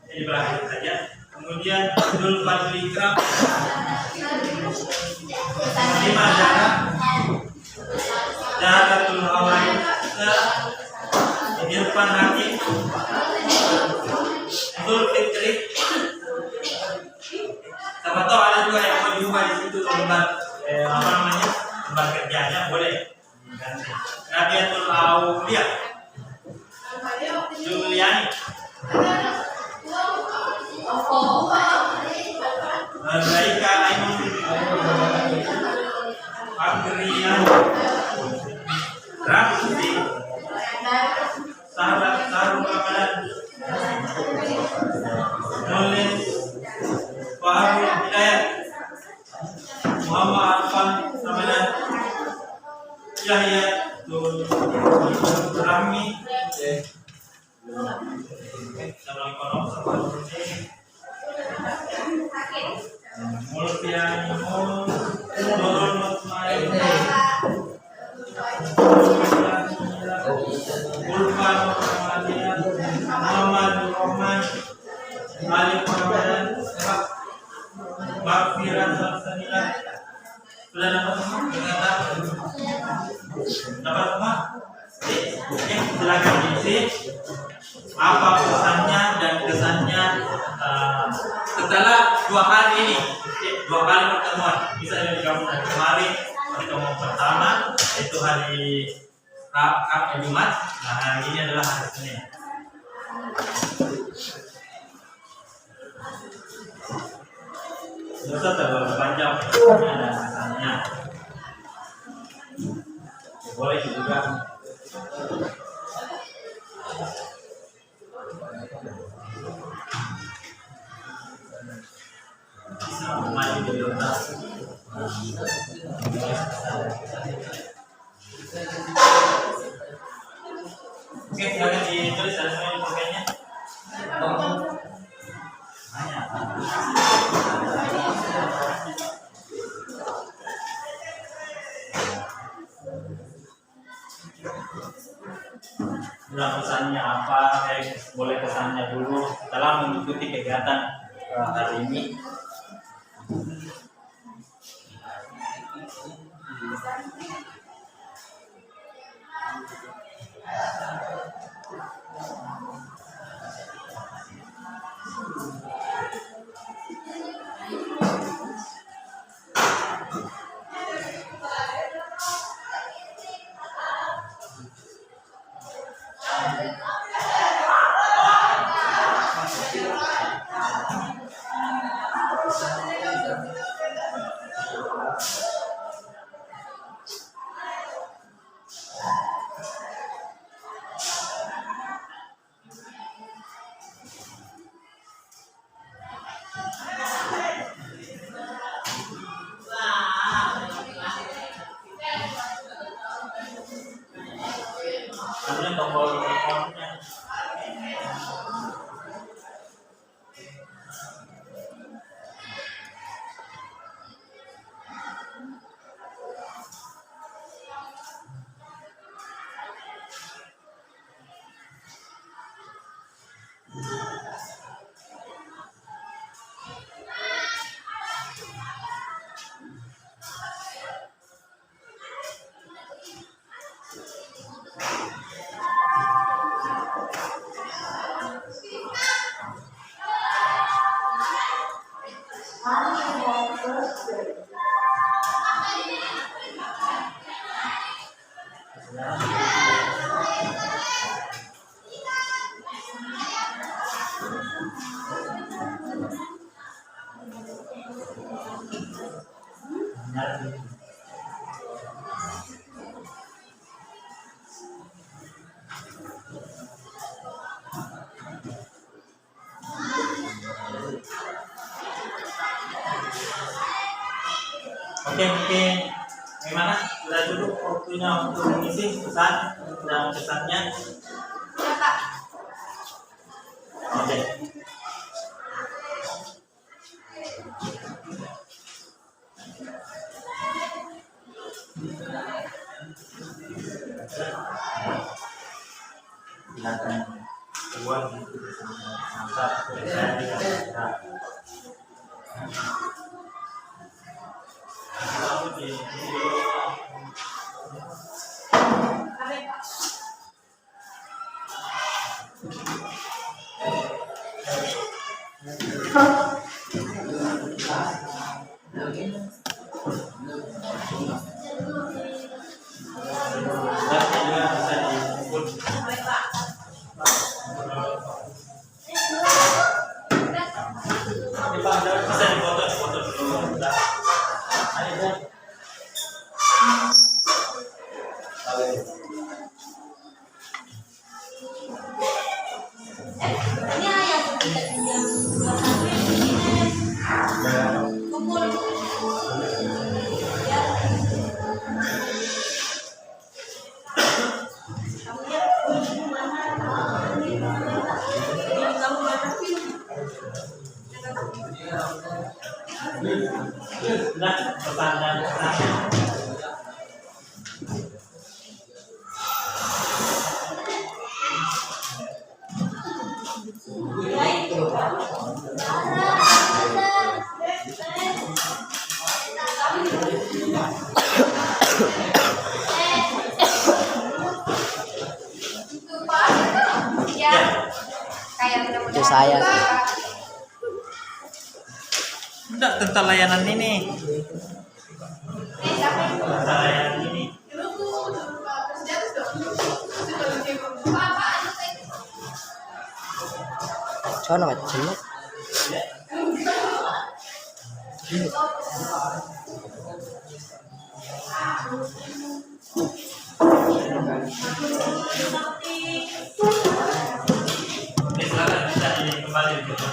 Jadi belakang saja. Kemudian Abdul Fadli Ikram, Lima Jaratul Hawaii, Irfan Hakim, Abdul Fitri. Siapa tahu ada juga yang mau diubah di situ lembar lembar kerjanya boleh. Rabiatul Aulia, Juliani, Laika Ainun, Agrian, Ramzi, Sahabat Sarung Ramadan, Nulis, Wahabul Hidayat, Muhammad Arfan Ramadan, Yahya Rahmi, Mulfiani Nurul Mutmain, Ulfa Muhammadiyah, Muhammad Rahman, Alif Ramadan, Bakfiran Salsanila. Sudah dapat semua? Dapat semua? Oke, silakan diisi apa pesannya dan kesannya setelah 2 hari ini. 2 kali pertemuan bisa digabung dari kemarin. Pertemuan pertama itu hari Jumat, nah hari ini adalah hari Senin. Dosa terlalu panjang dan kesannya. Boleh juga. Bisa maju dari otak. Oke, silakan ditulis ada semua informasinya. Udah pesannya apa? Boleh pesannya dulu dalam mengikuti kegiatan hari ini. Kemudian tombol teleponnya. Oke, mungkin gimana? Sudah cukup waktunya untuk mengisi pesan dan kesannya. Ya, Pak. Oke. Silakan buat Ini yang kita pinjam kumpul. Ya. Kamu lihat mana? Ini kamu mana? Nah, pesan dan kesan. Ya, kayak mudah-mudahan Itu saya. Enggak, tentang layanan ini. Siapa yang Tentang layanan ini. Sono macam ni. Oke, silakan bisa kembali gitu.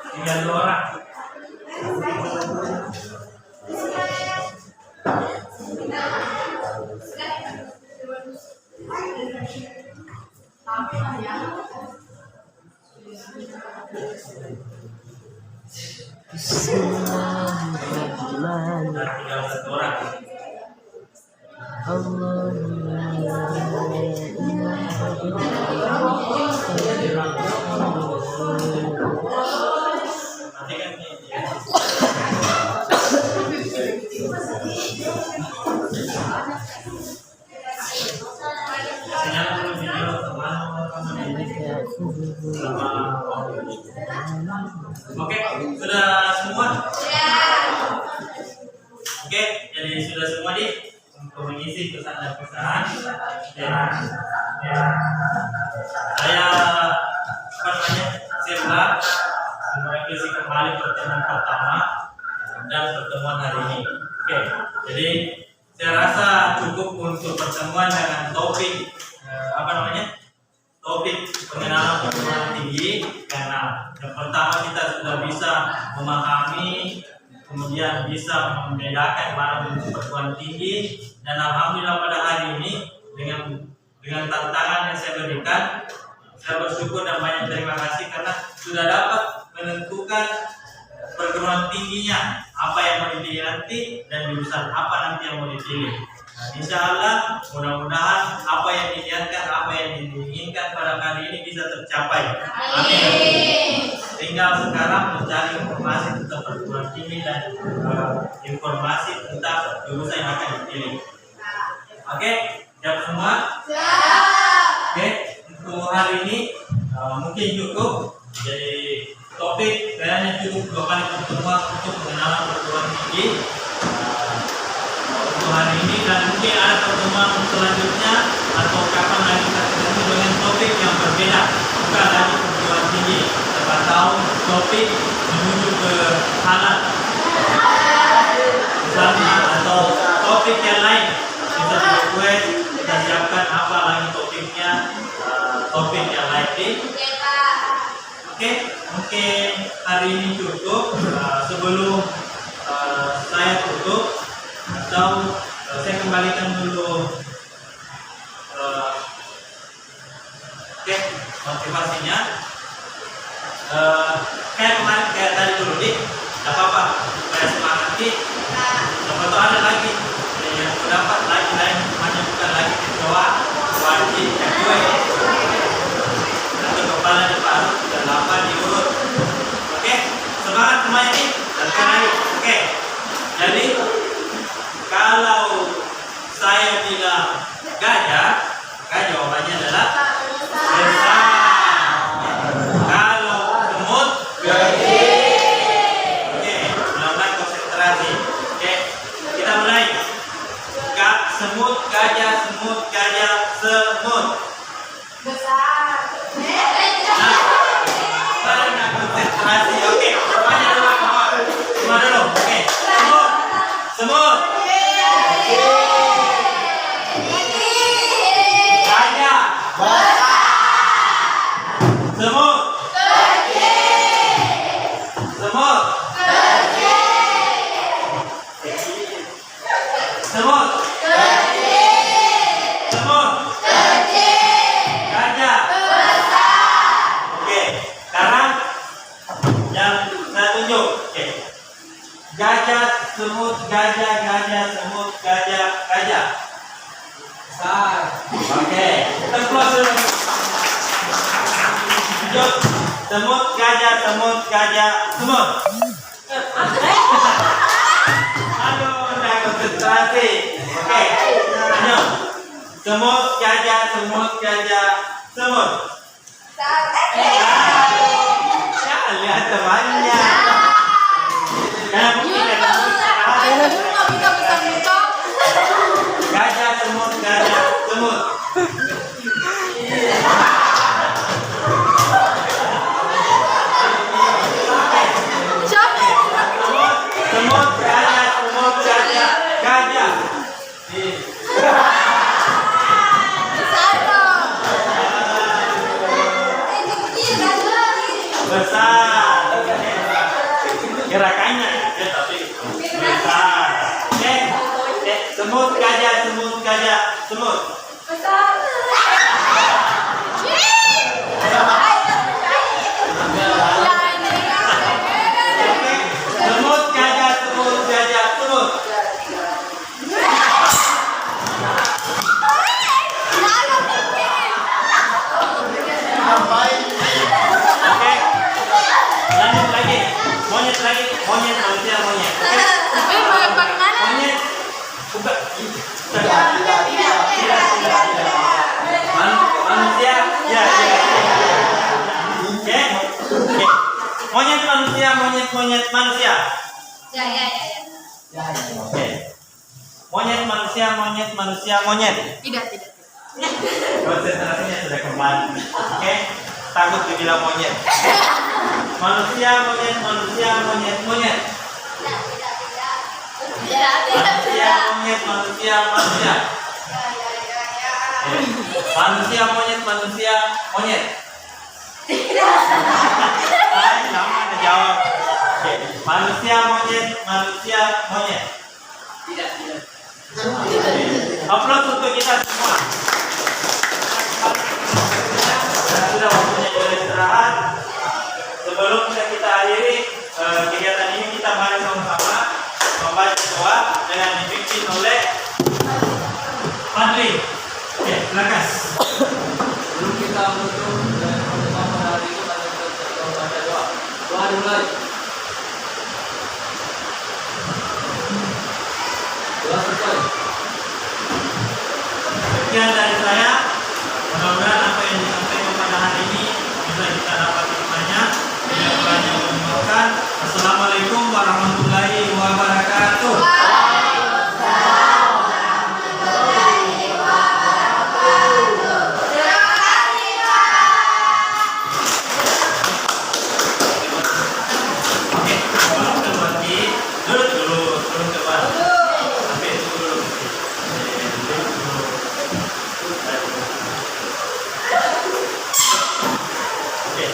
Tinggal 2 orang. Dan tinggal 1 orang. Nanti kan sinyal dulu video teman-teman ini. Oke, sudah semua? Oke, jadi sudah semua nih untuk mengisi pesan dan pesan. Saya ulang merevisi kembali pertemuan pertama dan pertemuan hari ini. Oke, jadi saya rasa cukup untuk pertemuan dengan topik topik pengenalan perguruan tinggi, karena yang pertama kita sudah bisa memahami, kemudian bisa membedakan mana bentuk perguruan tinggi, dan alhamdulillah pada hari ini dengan tantangan yang saya berikan, saya bersyukur dan banyak terima kasih karena sudah dapat menentukan perguruan tingginya apa yang mau dipilih nanti dan jurusan apa nanti yang mau dipilih. Nah, insya Allah mudah-mudahan apa yang dilihatkan, apa yang diinginkan pada kali ini bisa tercapai. Amin. Tinggal sekarang mencari informasi tentang perguruan tinggi dan informasi tentang jurusan yang akan dipilih. Oke, siap semua? Oke, untuk hari ini mungkin cukup. Jadi topik kayaknya cukup 2 kali pertemuan untuk mengenal perguruan tinggi untuk hari ini, dan mungkin ada pertemuan selanjutnya atau kapan lagi kita ketemu dengan topik yang berbeda, bukan lagi perguruan tinggi. Siapa tahu topik menuju ke halal misalnya, atau topik yang lain bisa dibuat, kita siapkan apa lagi topiknya, topik yang lain di. Oke, mungkin hari ini cukup. Sebelum saya tutup atau saya kembalikan dulu motivasinya. Kayak kemarin, kayak tadi dulu nih, tidak apa-apa, saya semangati. Siapa tahu ada lagi yang mendapat lagi lain, hanya bukan lagi kecoa, wajib, kedua atau kepala depan dan lapan diurut. Oke, semangat semuanya nih, dan lagi. Oke, jadi kalau saya bilang gajah, jawabannya adalah besar. Kalau semut, gede. Oke, mulai konsentrasi. Oke, kita mulai. Semut, gajah, semut, gajah, semut. Besar. Karena konsentrasi. Oke, semuanya dulu. Semua dulu. Oke, semut, semut. Gajah. Semut. Semut. Semut. Semut. Gajah. Oke, sekarang yang saya tunjuk. Oke. Gajah, semut, gajah, gajah, semut, gajah, gajah. Besar. Oke, kita close dulu. Tunjuk. Semut, gajah, semut, gajah, semut. Aduh, udah konsentrasi. Oke, lanjut. Semut, gajah, semut, gajah, semut. Ya, lihat temannya. Nah, mungkin ada gajah, semut, gajah, semut. Semut, gajah, semut, gajah, gajah. Besar. Gerakannya ya, tapi besar. Oke. Semut, gajah, semut, gajah, semut. Semut, gajah, semut, gajah, semut. Oke. Lanjut lagi. Monyet lagi. Monyet, manusia, monyet. Oke. Monyet. Buka. Manusia. Ya, ya. Oke. Oke. Monyet, manusia, monyet, monyet, manusia. Oke. Monyet, manusia, monyet, manusia, monyet. Tidak. Konsentrasinya sudah kembali. Oke. Takut dibilang monyet. Manusia, monyet, manusia, monyet, monyet. Manusia, monyet, manusia, manusia. Manusia, monyet, manusia, monyet. Sama ada jawab. Oke. Manusia, monyet, manusia, monyet. Tidak. Upload untuk kita semua. Sudah waktunya beristirahat. Sebelum kita akhiri, kegiatan ini kita mari sama-sama membaca doa dengan dipimpin oleh Fadli. Oke, silakan. Sebelum kita menutup dan pertemuan pada hari ini, mari kita baca doa. Doa dimulai. Doa selesai. Sekian dari saya. Mudah-mudahan apa yang disampaikan pada hari ini bisa kita dapat hikmahnya. Bila kurangnya mendengarkan. Assalamualaikum warahmatullahi wabarakatuh. Oke, sebelum berbagi, duduk dulu, sebelum berbagi. Sampai itu dulu. Duduk dulu. Oke.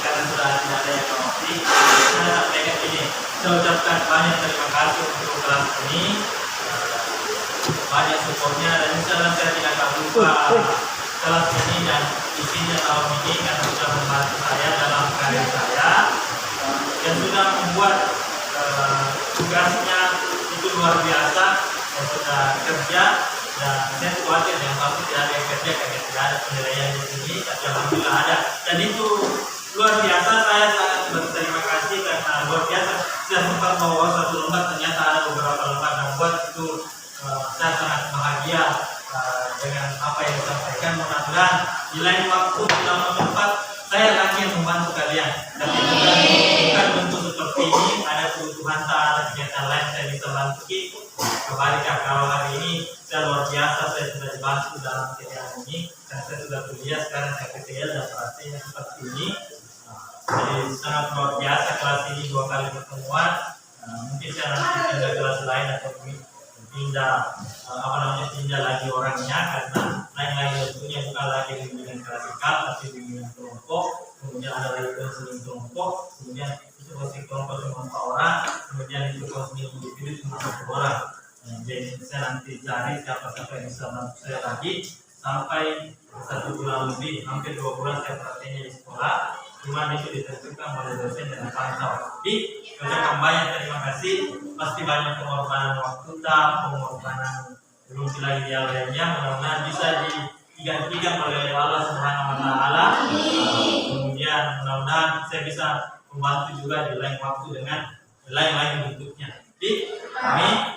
Karena sudah tidak ada yang mengerti, saya sampaikan ini. Saya ucapkan banyak terima kasih untuk kelas ini, banyak supportnya, dan insyaallah saya tidak akan lupa kelas ini dan isinya tahun ini karena sudah membantu saya dalam karir saya dan sudah membuat tugasnya itu luar biasa dan sudah kerja. Dan saya khawatir yang pasti tidak ada yang kerja karena tidak ada penilaian di sini, tapi alhamdulillah ada. Dan itu luar biasa, saya sangat berterima kasih karena luar biasa. Saya sempat bawa satu lembar, ternyata ada beberapa lembar yang buat itu saya sangat bahagia dengan apa yang disampaikan. Mudah-mudahan di lain waktu, di dalam tempat, saya lagi yang membantu kalian. Tapi bukan bentuk seperti ini, ada kebutuhan tak ada kegiatan lain saya bisa bantu. Kebalikan kalau hari ini saya luar biasa, saya sudah dibantu dalam kegiatan ini karena saya sudah kuliah sekarang saya KTL dan prakteknya seperti ini. Jadi sangat luar biasa kelas ini 2 kali pertemuan. Mungkin saya nanti pindah kelas lain atau pindah pindah lagi orangnya karena lain-lain tentunya bukan lagi bimbingan klasikal tapi bimbingan kelompok. Kemudian ada lagi konseling kelompok, kemudian itu konseling kelompok cuma 4 orang, kemudian itu konseling individu cuma 1 orang. Jadi saya nanti cari siapa-siapa yang bisa bantu saya lagi sampai 1 bulan lebih, hampir 2 bulan saya prakteknya di sekolah. Cuma itu ditentukan oleh dosen dan pantau. Jadi ucapkan banyak terima kasih. Pasti banyak pengorbanan waktu, pengorbanan belum lagi yang lainnya. Mudah-mudahan bisa digantikan oleh Allah Subhanahu Wa Taala. Kemudian mudah-mudahan saya bisa membantu juga di lain waktu dengan lain-lain bentuknya. Jadi kami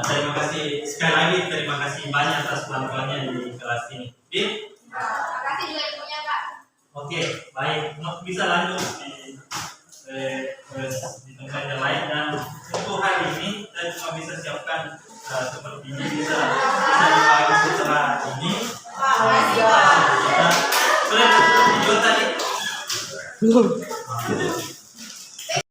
terima kasih sekali lagi, terima kasih banyak atas bantuannya di kelas ini. Terima kasih juga ibunya, Pak. Oke, baik. Bisa lanjut di tempat yang lain. Dan untuk hari ini saya cuma bisa siapkan seperti ini, bisa dibagi setelah ini. Sudah video tadi.